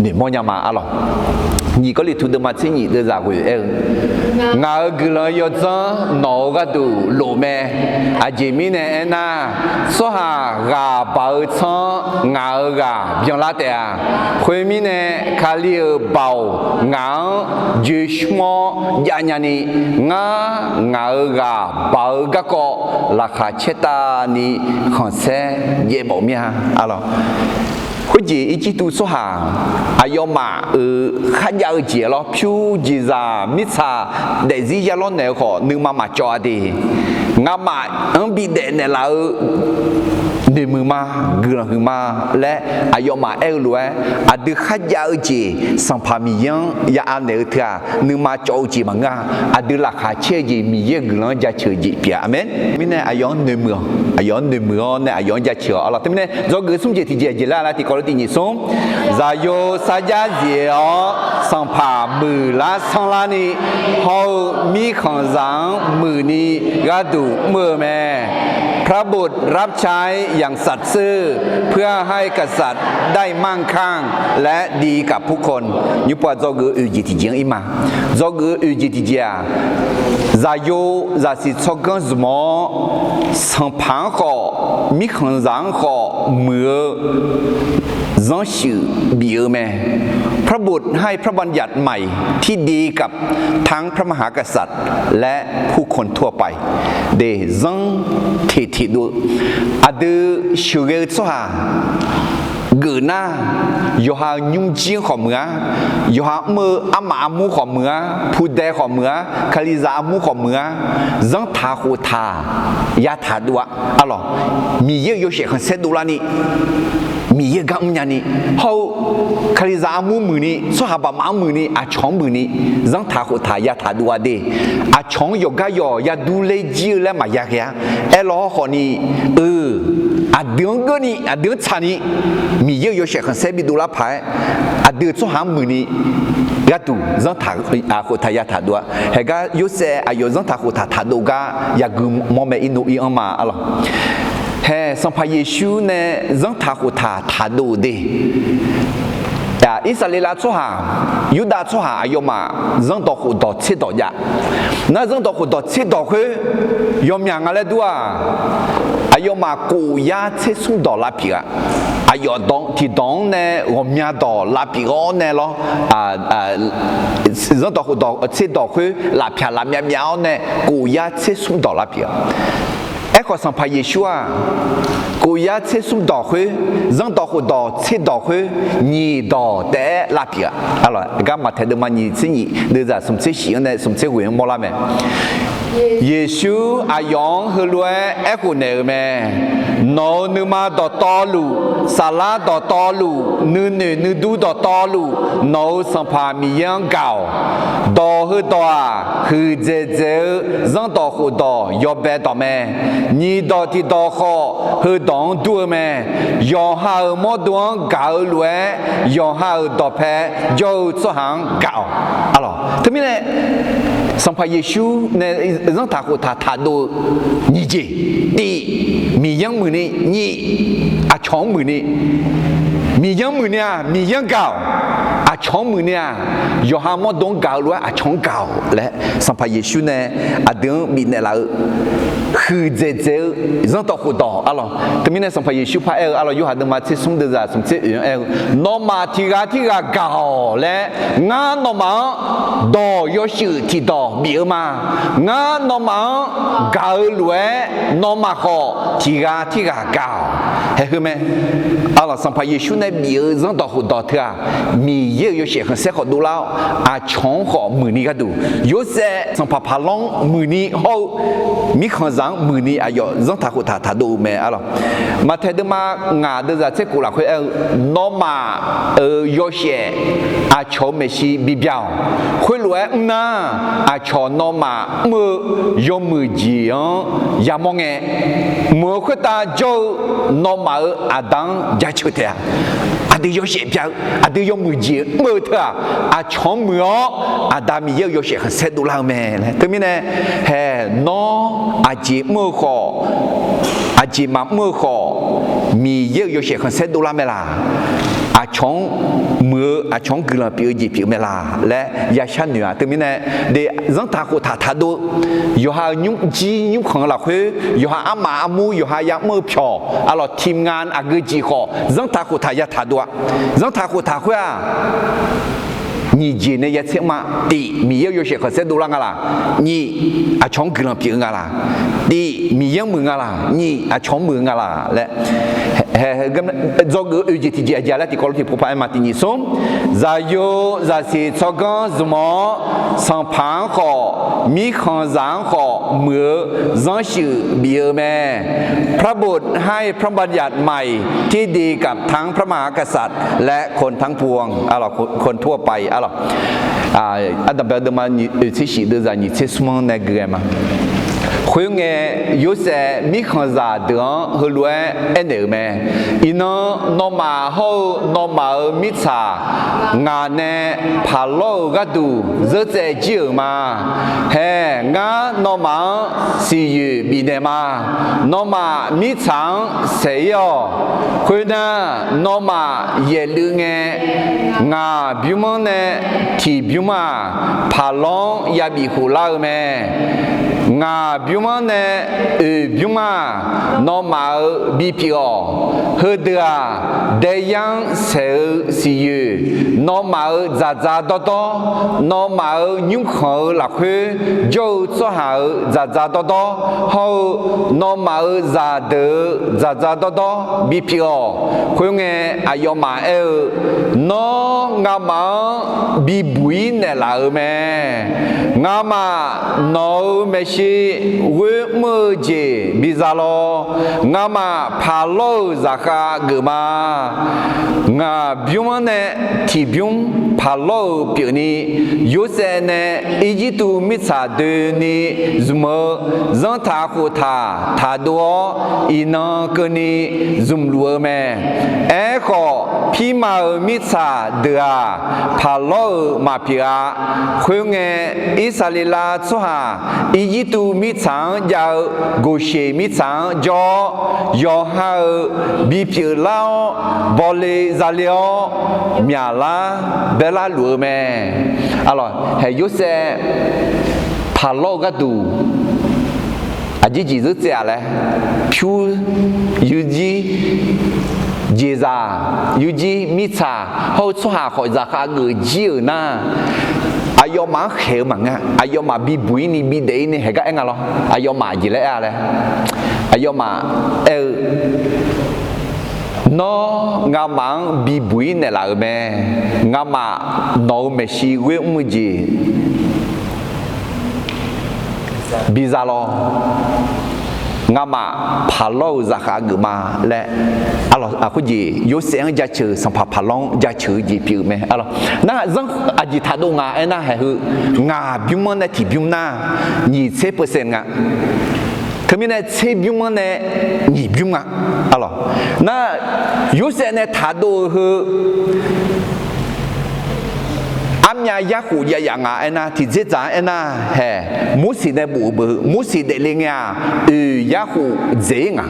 để mua nhà mà alo nhị có lịch thu được mà chỉ nhị đưa ra quỷ ngài cứ lời yo cho nó cái đủ lộ mẹ à chị mi nè na số hà gà bảo cho ngài gà biếng lá tè khuê mi nè khá liều bảo ngài dư mò nhà nhà ni ngài gà bảo cái cọ là khá chết ta ni còn sẽ dễ bảo mía alo cái gì ý chí tu số hàng, ai mà khán giả gì đó, phiêu gì ra, mít sa, để gì ra lo này họ, nhưng mà cho đi, ngắm mà, bị để này là ในมือมาเกลือหือมาและอายมารวยอดีขัดยาจีสัมภามียังยาอันเนอเถอะนึกมาโจจีมังอดีราคาเชื่อจีมีเยอะเกลือจะเชื่อจีเปียอเมนมิเนี่ยอายในมือเนี่ยอายจะเชื่ออะไรแต่มิเนี่ยจงเกิดสมเจติเจจิลาละที่กอลตินิสงจายโสัจจะเจียสัมภามือละสังลานีเขามีขันสังมือนี้ก็ดูมือแม่พระบุตรรับใช้อย่างสัตย์ซื่อเพื่อให้กษัตริย์ได้มั่งคั่งและดีกับผู้คนยุปจกืออุจิติเจียงอิมาจกืออุจิติเจียจาโยจาสิชกกันสมอสัมพันธ์ข้อมีขันสังข้อเมื่อจังชื่อบีเอแม่พระบุตรให้พระบัญญัติใหม่ที่ดีกับทั้งพระมหากษัตริย์และผู้คนทั่วไปเดซังที่ดูอดีชูเกตสหาเกิดหน้าอยู่หายุ่งจีของเมืองอยู่หามืออามามูของเมืองผู้ใดของเมืองคาลิซามูของเมืองจังทาหูทายาทาดัวอ๋อมีเยอะอยู่เสียงเสดูลานี่มีเยอะกันอย่างนี้เขาคาลิซามูมือนี้สหบามามือนี้อาชงมือนี้จังทาหูทายาทาดัวเดอาชงยกายอยาดูเลจีและมายาเกียเอลอคนนี้อาเดือนก็นี่อาเดือนชานี้มีเยอะอยู่เสียงเสบิดูลาพายอาเดือนสหมือนี้ก็ดูจังทาหูทายาทาดัวเฮก็ยุเสอายุจังทาหูทาทาดูกายากุมอเมอินุอีอัมมาอะไรเฮ้สัมภาเยซูเนี่ยจังทาหูทาดูเดอิสราเอลชั่วหายูดาชั่วหาอายุมาจังต่อหูต่อเชิดต่อยานั่นจังต่อหูต่อเชิดต่อคือยอมยังอะไรด้วยอายุมากูยาเชิดสุ่มต่อลาปีกอายุดองที่ดองเนี่ยยอมยังต่อลาปีกเนี่ยหรอจังต่อหูต่อเชิดต่อคือลาปีลาเมียวเนี่ยกูยาเชิดสุ่มต่อลาปีกขอสัมภาเยซูกูอยากเชื่อสุ่มดอกคือจังดอกหูดอกเชื่อดอกคือนี่ดอกแต่ลาปีกอะไรก็มาเทเดมานี่สิ่งนี้เดี๋ยวจะสมเชื่อสิ่งนั้นสมเชื่อหวยมอลาแม่เยซูอายังฮลวยกูเนอแม่นอนึมาดอตอลูซาลาดอตอลูนึดูดอตอลูนอสัมภามียังเก่าดอคือดอคือเจจังดอกหูดอยอบเบดอแม่นี่ดอที่ดอข้อคือดองตัวแม่ยอหาหมดดวงเก่าลวยยอหาดอแพ้โยสหังเก่าอะไรทำไมเนี่ยสัมภาเยซูเนี่ยจังทาหูทาดูนี่จีดีมียังมือนี้นี่อาชองมือนี้มียังมือเนี่ยมียังเก่าอาชองมือเนี่ยยอหามดดวงเก่าลวยอาชองเก่าและสัมภาเยซูเนี่ยอาเดิมมีเนี่ยละคือเจจังต่อหูต่ออะไรแต่มีในสัมภาเยซูพระอะไรอยู่หาดมาที่สมเด็จจ่าสมเด็จนอมาที่กาเก่าและงานนอมาดอยชื่อที่ดอมีมางานนอมาเก่าลวยนอมาขอที่กาเก่าเห็นไหมอะไรสัมภาเยซูในมีจังต่อหูต่อเถอะมีเยอะอยู่เสียงเสียขอดูแล้วอาชงขอมือนี้ก็ดูอยู่เสียสัมภาพลองมือนี้เขามีขันสังมือนี้อายุจังทาหูทาดูแม่อะไรมาเทเดมางาเดจะเจ้ากุหลาบเขาโนมาโยเชอาชอเมชีบิบยาวคุยรวยน่าอาชอโนมามือยมือจียามองเงมือคุตาโจโนมาอาดังยาชุเตะอาดิโยเชบิยาวอาดิโยมือจีมือเถอะอาชอมืออาดามีโยเชเสดูลาแม่เลยถึงมีเนี่ยเฮ้โนอาจีมือขออาจีมามือขอมีเยอะอยู่เสียคนเซดูลาเมลาอาชงมืออาชงกลืนปีจีปีเมลาและยาชันเหนือถึงมีเนี่ยเดี๋ยวจังตาโคทาดูอยู่หายุ่งจียุ่งของเราคืออยู่หาอามาอามูอยู่หายามือพออะไรทีมงานอากุจีขอจังตาโคทายาทาดูจังตาโคทาคือ你今年也切嘛？第米有些可是多啷个啦？你啊穷个人别个啦？第米养门个啦？你啊穷门个啦？来，咁做个有几天节节来，第高头不怕嘛？第二松，再有再是做个什么上盘好，米糠然好，มือ让修เบียร์แม่พระบุตรให้พระบัญญัติใหม่ที่ดีกับทั้งพระมหากษัตริย์และคนทั้งปวงคนทั่วไปd'abord demain tu sais deux ans tu sais souvent nègre khuyên nghe yếu sẽ mi khăn giả đường hơi lúa em nở mẹ nó mà hậu nó mà mi xả ngà nè phá lô gắt đủ rất dễ chịu mà hè ngà nó mà xì yu bị nè mà nó mà mi sáng sẽ yo khuyên nè nó mà ye lư nghe ngà biểu mong nè thì biểu mà phá lô ya bị khổ lao mẹ ngà biểu mà nè biểu mà nó mà bị piò hơi đưa để yang sẽ xì yu nó mà giá đó nó mà nhung khờ là khuê dâu cho hà giá đó hậu nó mà giá đó bị piò khuê nghe ayo mà nó ngà mà bị bụi nè là mẹ ngà mà nó mẹ với mơ gì bây giờ lo ngà mà phá lô ra khá gửi mà ngà biểu mà nè thì biểu phá lô biểu ni yếu sẽ nè ý chí tu mít xa đời ni dùm dân thả khu thả đua ý nâng cơ ni dùm lùa mẹ ế khó phí mà mít xa đời phá lô mà phía khuyên nghe ý xa lì la cho hà ý chí tu mít sáng giao gồ xế mít sáng do hà bị phía lao bò lê ra liao mía la bé la lùa mẹ alors hay yếu sẽ phá lô gắt đủ chỉ rất dễ là phiêu yếu gì dễ ra yếu gì mít xa hậu cho hà khỏi ra khá người dễ na ayo mà khéo mà nghe ayo mà bị bụi ni bị đấy ni hay cái anh lo ayo mà gì lại à ayo mà nó ngà mang bị bụi này là mẹ ngà mà nó mẹ si quê mua gì bây giờ lo ngà mà phá lô ra khá gửi mà lẽ alo cái gì yếu sáng giá trừ sang phá lông giá trừ gì biểu mẹ alo na dân gì thà đâu ngà na hay hư ngà biểu mà na thì biểu na nhị chế % ngà thế mình này chế biểu mà na nhị biểu ngà alo na yếu sáng na thà đâu hư nhà giác cụ nhà dạng à anh thì dễ dàng anh hè muốn gì để bù bự muốn gì để lên nhà giác cụ dễ ngà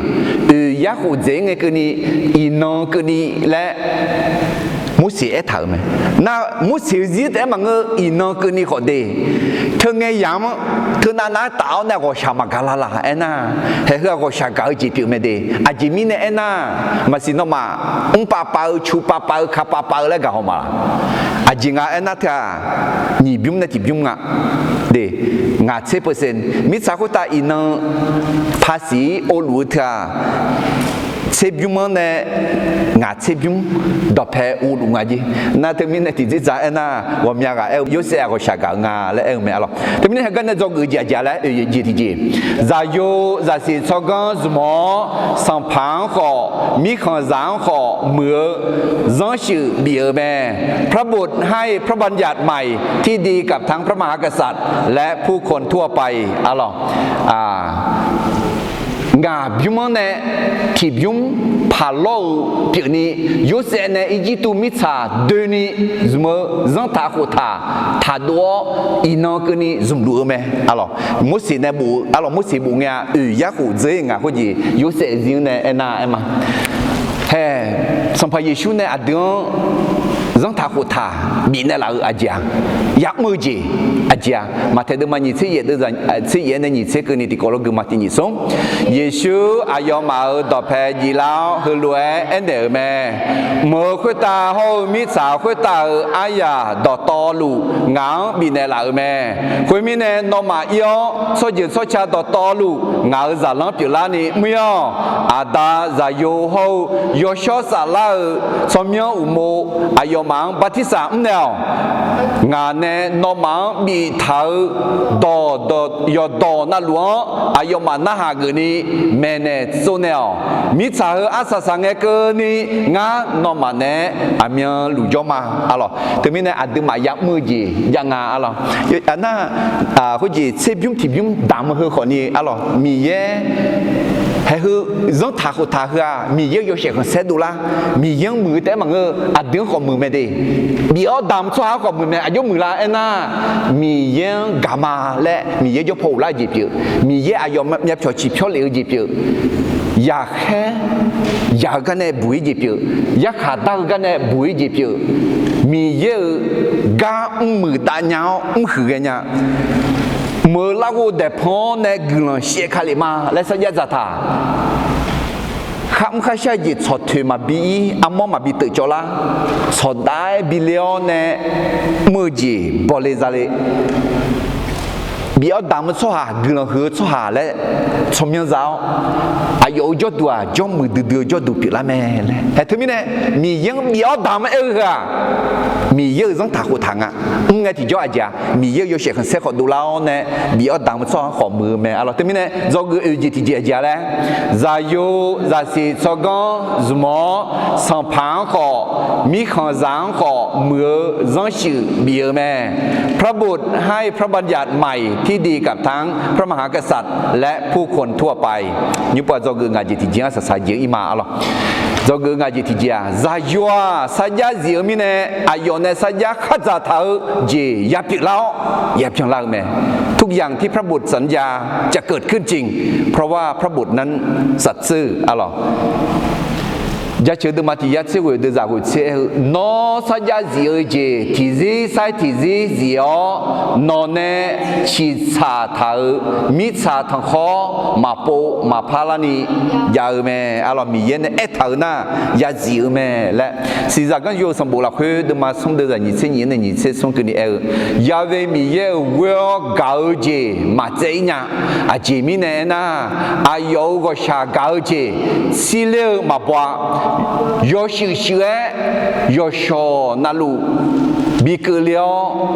giác cụ dễ nghe cái này ino cái này là muốn gì ấy thở mày na muốn gì để mà ngơ ino cái này khó đi thường nghe giảm thường na tạo na có sao mà cả là anh hè hứa có sao cả chỉ biểu mày đi chỉ mình này anh mà xin nó mà ba bao chu ba bao khá ba bao lại cả họ mà chỉ ngã anh ta nhị biếm này thì biếm ngã để ngã chế %มิสาคุตาอินภาษีโอลูท่าเชบิมเนี่ยงาเชบิมดอกแพอูลุงาจีน่าถึงมีในที่จะจ่ายน่ะว่ามีอะไรยุ่งเสียก็ชักงาและไม่เอาหรอกถึงมีให้กันเนี่ยจงยืดยาและยืดจีจะอยู่จะสิชกันสมอสัมพันธ์ขอมีข้อสั่งขอเมื่อร้องชื่อเบียร์แม่พระบุตรให้พระบัญญัติใหม่ที่ดีกับทั้งพระมหากษัตริย์และผู้คนทั่วไปอะไรงาบิมเนี่ยที่บิมพาโลปีนี้ยูเซนเนี่ยอีจิตุมิชาเดนี่สมจังตาโคตาดัวอีนอกนี่สมรู้ไหมalorsมุสีเนี่ยบุalorsมุสีบุเนี่ยยาคูเจงอ่ะคนจียูเซนเนี่ยเอ็น่าเอ็มเฮ้สัมภาระชูเนี่ยอดีต rằng thà khổ thà bị này là ở giang yak mơ gì giang mà thấy được mà nhìn thấy gì được rằng thấy gì này nhìn thấy cái này thì có lúc mà thì nhìn sống Giêsu ayo mà ở đó phải gì lao hư lúa anh để mẹ mơ khuyết ta hô mi sa khuyết ta aya đó to lù ngáo bị này là ở mẹ khuyết mi này nó mà yêu số gì số cha đó to lù ngáo giả lắm biểu la này mưa ada giả yêu hô yêu số sa la số miêu umo ayo mang bắt thi sa nào ngà này nó mang bị tháo đỏ yêu đỏ na lúa ayo mà na hà cái này mẹ này số nào mi sa hơ asa sang cái này ngà nó mà này amia lù cho mà alo từ mình này ada mà yak mưa gì yang ngà alo anh na cái gì xếp nhung thì nhung đam hơ khỏi này alo mi ye hay hư giống thà khổ thà hư mi ye yo sẽ còn xét đủ la mi yang mưa té mà ngơ tiếng còn mưa mẹ đi bị ở đam xóa còn mưa mẹ ayo mưa la anh na mi yang gamma lẽ mi ye yo phô la gì chứ mi ye ayo nhập cho chỉ cho liệu gì chứ ya khe ya cái này bùi gì chứ ya khát đau cái này bùi gì chứ mi ye ga mưa đã nhau hư cái nhà mưa lago để phô này gửi xe khai mà lại sao ra thà khám khai xe gì chọt thuê mà bị amo mà bị tự cho la chọt đại bị leo này mưa gì bỏ lên ra lên bị ở đám số hà gửi hứa số hà lại trong miếng giáo ayo cho đùa cho mưa đưa cho đùa bị la mẹ lại thứ này mi yang bị ở đám ấy mi ye giống thà khổ thằng nghe thì cho ai cha mi ye yo sẽ không sẽ khó đủ lao nè bị ở đằng sau khó mưa mẹ alors thế này do cái gì thì cha đấy za yo za si cho con zmo sang phán khó mi khang giang khó mưa giang sự bị mẹ พระบุตรให้พระบัญญัติใหม่ที่ดีกับทั้งพระมหากษัตริย์และผู้คนทั่วไปยุบว่าdo cái ngài thì cha sa dễ ima alors do cái ngài thì cha za yo sa ya dễ mi nè ayo nè sa ya khát za thở gìยับจังล่างแม่ทุกอย่างที่พระบุตรสัญญาจะเกิดขึ้นจริงเพราะว่าพระบุตรนั้นสัตย์ซื่อalors giá trị từ mà thì giá trị của từ giá của chế nó sao giá gì ở chế thì gì sai thì gì ó nó nè chỉ trả thảo mi trả thằng khó mà bộ mà phá la ni giá ở mẹ alo mi yên ép thảo na giá gì ở mẹ lẽ sự ra cái yêu sắm bộ là khơi từ mà xong từ giờ nhị chế nhị này nhị chế xong cái này giá về mi yên vừa gạo chế mà chế nhá chế mi nè na yêu cái啥gạo chế xí lêu mà bỏ yo sự sửa yo sho na lu bị cứ liao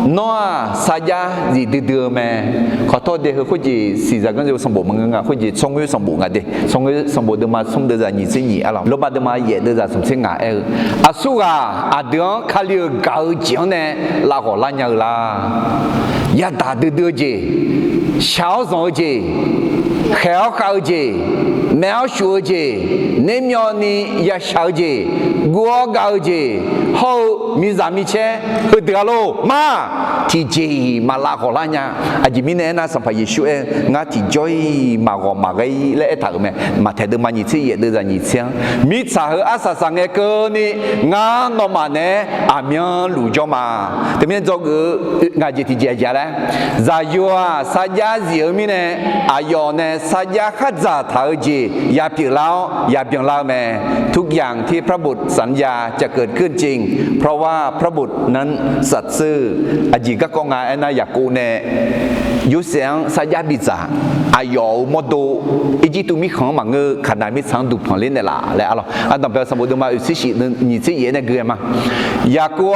nó saja gì đưa mẹขอโทษเดี๋ยวเขาจีสิจากกันจะสมบูรณ์มั้งอ่ะเขาจีส่งให้สมบูรณ์กันดิส่งให้สมบูรณ์เดี๋ยวมาส่งเดี๋ยวจะยี่สิบยี่อะไรลบมาเดี๋ยวมาเยอะเดี๋ยวจะสมเสงอ่ะอาสุกอ่ะเดี๋ยวเขาเรียกเก่าจีนเนี่ยลาหัวลาเงาลายาตาดื้อจีเช้าสองจีแขวเก่าจีแมวชัวจีเนมยอนี่ยาเช้าจีกัวเก่าจีเขามีสามีเช่เฮ้ยเดี๋ยวโลมาที่จีมาลาหัวลาเนี่ยอาจจะมีเนี่ยนะสัมภาระเยซูงั้นที่จอยมาก็มาไกลเล่ถามแม่มาแทนเดิมมาหนีเสียเดินหนีเสียมีสาเหตุอาศัยสังเกตนี่งั้นน้องมาเนี่ยอาเมียรู้จอมาแต่ไม่จบงั้นจะที่เจียแล้วจะอยู่สัญญาเสียมีเนี่ยอายุเนี่ยสัญญาขัดใจเท่าจีอย่าเปลี่ยนแล้วอย่าเปลี่ยนแล้วแม่ทุกอย่างที่พระบุตรสัญญาจะเกิดขึ้นจริงเพราะว่าพระบุตรนั้นสัตย์ซื่ออาจีก็กงานะอยากกูเนี่ยยุเสียงสัญญาบิจาอายุมดดูอีจีตุมีของมังเงอขนาดมีสังดุพเล่นเนี่ยละแล้วอะไรอันต่อไปสมมติมาอุสิชินี่สิเย็นเนี่ยเกลือมาอยากกู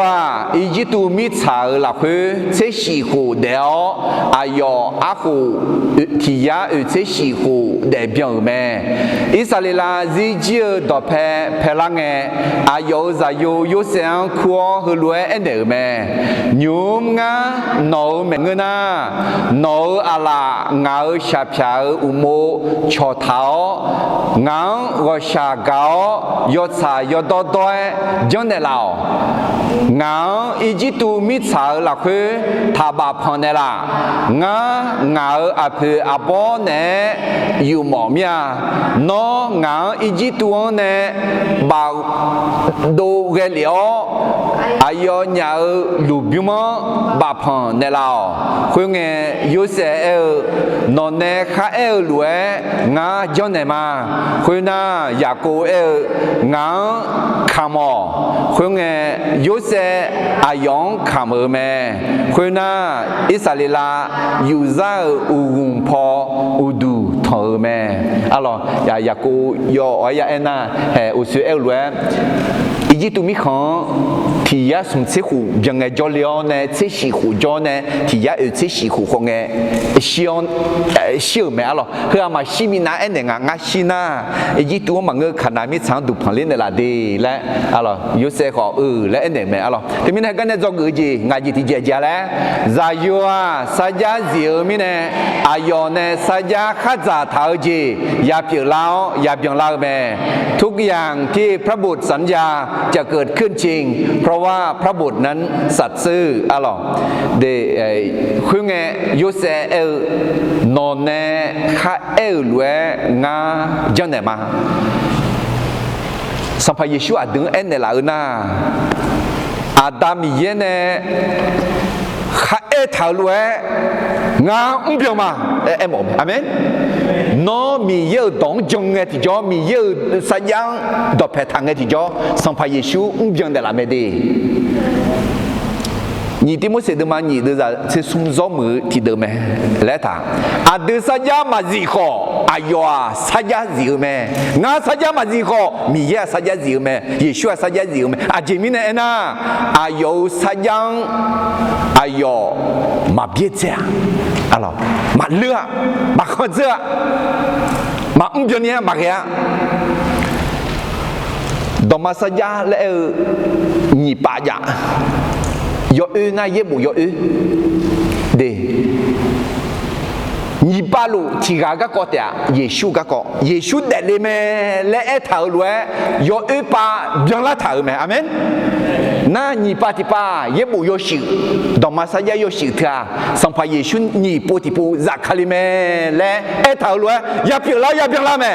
อีจีตุมีชาละคือเชชิหูเดียวอายุอาหูที่ยาเชชิหูเดียบยังแม่อิสราเอลจีเจียดอเพลังเงอายุจะยุเสียงคัวหือรวยเอ็นเดอแม่ยุ่มงาโนเมงเงินนะ โนอาลาเงาชาชาอุโมชอเท้าเงาวชาเกายศสายดดอยจังเดลาวเงาอีจิตูมิสาละคือทาบาพอนเนล่าเงาอภิอาบอเนอยู่หมอเมียโนเงาอีจิตูเนบาดูเกลียวอายอญาลูบิมบาพอนเนลาวคุยเงยูเซเอลนอนเนคาเอลลวยงาจังเนมาคุยน่ายาโกเอลงาคามอคุยเงยูเซอายองคามเมคุยน่าอิสราเอลยูซาอูกุมพออูดูทอเมยาโกยออายาเอนาอุสุเอลลวยอีจิตุมิขังที่ยาสมเสหูยังไงจอเลียนเสชิหูจอเนี่ยที่ยาเสชิหูของเชียวแม่อะไรเพื่อมาชิมินาเอ็นเองงาชินาอีจิตุมันเงขนาดมิฉันดูพันลินในละดีและอะไรยูเซขอและเอ็นเองแม่อะไรที่มิเนี่ยกันเนี่ยจอกจีงาจิที่เจจแล้วใจยัวสัจจะเสียวมิเนี่ยอายอเนี่ยสัจจะขัดใจเท้าจียาเปียเล่ายาเปียเล่าแม่ทุกอย่างที่พระบุตรสัญญาจะเกิดขึ้นจริงเพราะว่าพระบุตรนั้นสัตย์ซื่ออะไรเดคุยเงยูเซเอลนอนเนคาเอลลวยงาจังเนมาสัมภาเยซูอาดึงเอ็นเนลาอุนาอาดามีเยเนคาเอทาลวยงาอุ้มเปียมาเอ็มอเมนน้อมีเยอะดองจงเงที่จอมีเยอะสัญญาดอกแพทางเงที่จอสัมภาเยซูอุ้มเปียงเดลาเมดี你的么是的嘛？你的是送什么提的咩？来他，啊，的啥家嘛是好，哎呦啊，啥家是咩？俺啥家嘛是好，米也啥家是咩？耶稣啥家是咩？啊，前面呢那，哎呦啥家，哎呦，嘛别这样，啊咯，嘛热，嘛好热，嘛唔叫你嘛个呀。Doma saja le ni pajak. Yo na ye bu yo de. Ni palu tiga ga ko tia Yesu ga ko. Yesu de le me le e thau lue yo pa byang la thau me. Amen. Na ni pa ti pa ye bu yo shi. Doma saja yo shi thia. Sampai Yesu ni pu ti pu zakali me le e thau lue ya byang la me.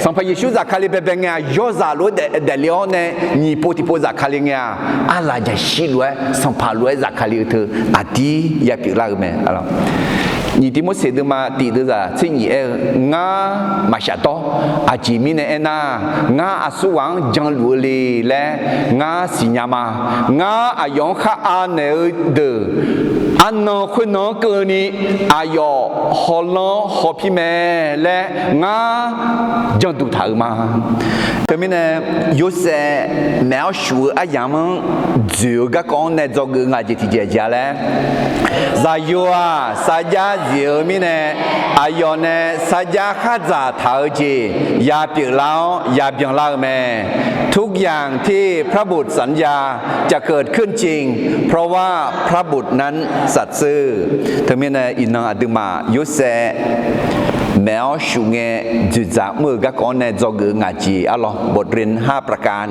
Sampai Yesus zakali bebengnya yoza lo de leone ni poti po zakali nya ala ja shilwe sampai lo zakali tu ati ya pila me alors ni timo se de ma ti de za chi ni nga ma sha to a ji mi ne na nga asu wang jang lu le le nga si nya ma nga a yong kha a ne de an no khu no ke ni a yo ho lo ho pi me le nga jang du thau ma cái mình này yêu sẽ méo sủa à yam dừa các con này do người ngài chỉ dễ dễ lẽ za yêu à sa gia dừa mình này ayo này sa gia khát giả thảo chỉ ya biểu lao mẹ ทุกอย่างที่พระบุตรสัญญาจะเกิดขึ้นจริงเพราะว่าพระบุตรนั้นสัตย์ซื่อทั้งนี้นะอินนังอดุมายุเสแมวชูเงจุดจากมือก็ก่อนในจอเกืองาจีอัลลอฮ์บทเรียน5ประการ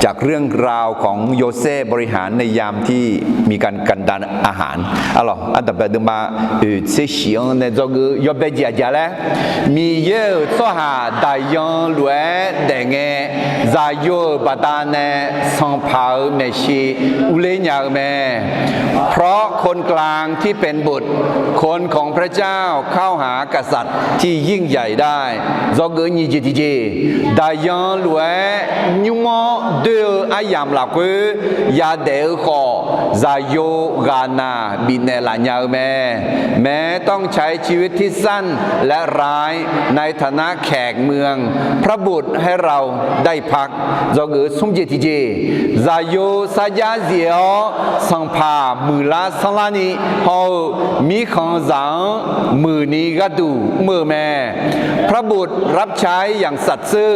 จากเรื่องราวของโยเซฟบริหารในยามที่มีการกันดานอาหารอัลลอฮ์อันดับแรกมาเสียงในจอเกือยบเบจีอาจารย์มีเยอะตัวหาได้ยังรวยแต่เงใจโยบาดาเนสังเผาเมชีอุเลญาเมเพราะคนกลางที่เป็นบุตรคนของพระเจ้าเข้าหากษัตริย์ที่ยิ่งใหญ่ได้do gỡ nhị chỉ chỉ đại dương lúa nhung mò đưa ai làm là quê ya để khó giải yo gana bị nè là nhàแม้ต้องใช้ชีวิตที่สั้นและร้ายในฐานะแขกเมืองพระบุตรให้เราได้พักdo gỡ sung chỉ chỉ giải yo sa gia diệu sang paมือละสังลานีเฮามีของสังมือนี้ก็ดูมือแม่พระบุตรรับใช้อย่างสัตย์ซื่อ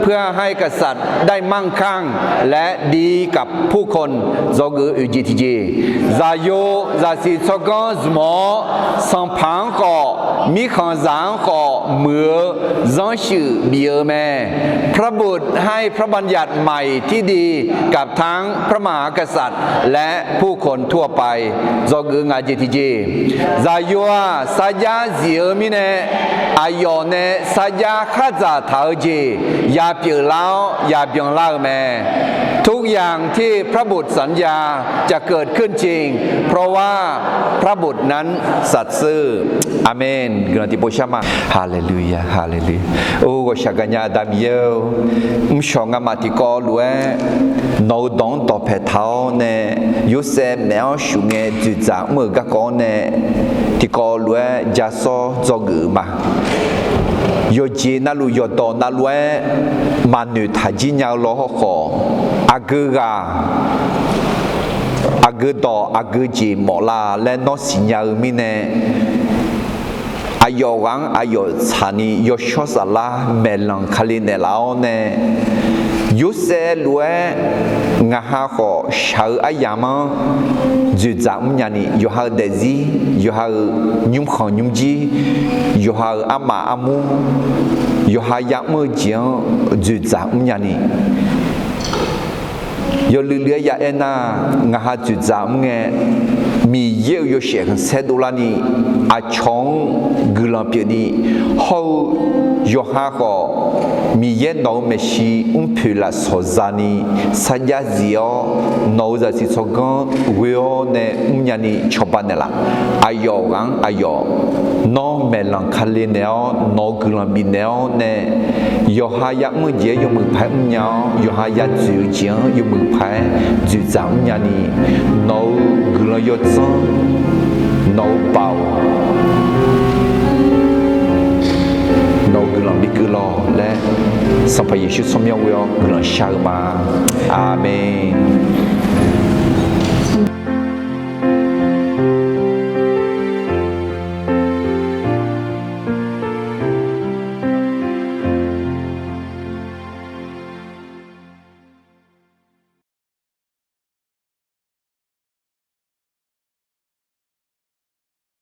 เพื่อให้กษัตริย์ได้มั่งคั่งและดีกับผู้คนโจกืออุ gì thì gì ra yo ra si cho con mỏ sang phẳng cọ mi khang giang cọ mưa giang sự bia mẹพระบุตรให้พระบัญญัติใหม่ที่ดีกับทั้งพระมหากษัตริย์และผู้คนทั่วไปจอกงาจิติจีซายัวซายาเสียมิเนอายอเนซายาข้าจะเท้าจียาเปียเล่าอย่าเปียงเล่าแม่ทุกอย่างที่พระบุตรสัญญาจะเกิดขึ้นจริงเพราะว่าพระบุตรนั้นสัตย์ซื่ออาเมนกราติโปชามาฮาเลลูยาฮาเลลูยาโอ้ก็ชักญาดามเยวชองมาติกอลเวนอดองต่อเพทาวเนยูเซแมวชุงเงจุจามือกะกอเนติกอลเวจาซอจอกือมาโยจีนาลุโยโตนาลเวมานุทาจิญาโลฮออากือกาอากือดออากือจีหมอลาและนอสิญามิเนอายอวังอายอชานียอชอสลาเมลังคาลิเนลาโอเนยูเซลเวงาฮาโคชาอายามาจุจามญานียูฮาเดซียูฮายุมขอยุมจียูฮาอามาอามูยูฮายามือจียจุจามญานียอลืเลียยาเอน่างาฮาจุจามเงมีเยี่ยวยเสียงเซดูลานีอาชงกุลาเปียนีเขาโยฮาก็มีเย็นน้องเมชีพิลาโซซานีสัญญาเสียน้องจะสิสกันเวอเนญานีชอบานเนล่ะอายอกังอายอน้องเมลังคาเลเนอน้องกุลาบิเนอเนโยฮายามือเยี่ยยมือพายญาโยฮายาจูเจียยมือพายจูจามญานีน้องกุลายอซน้องเบาน้องกุลาบิกุลาและสัมภเยชุสมยาวกุลาชามาอาเมน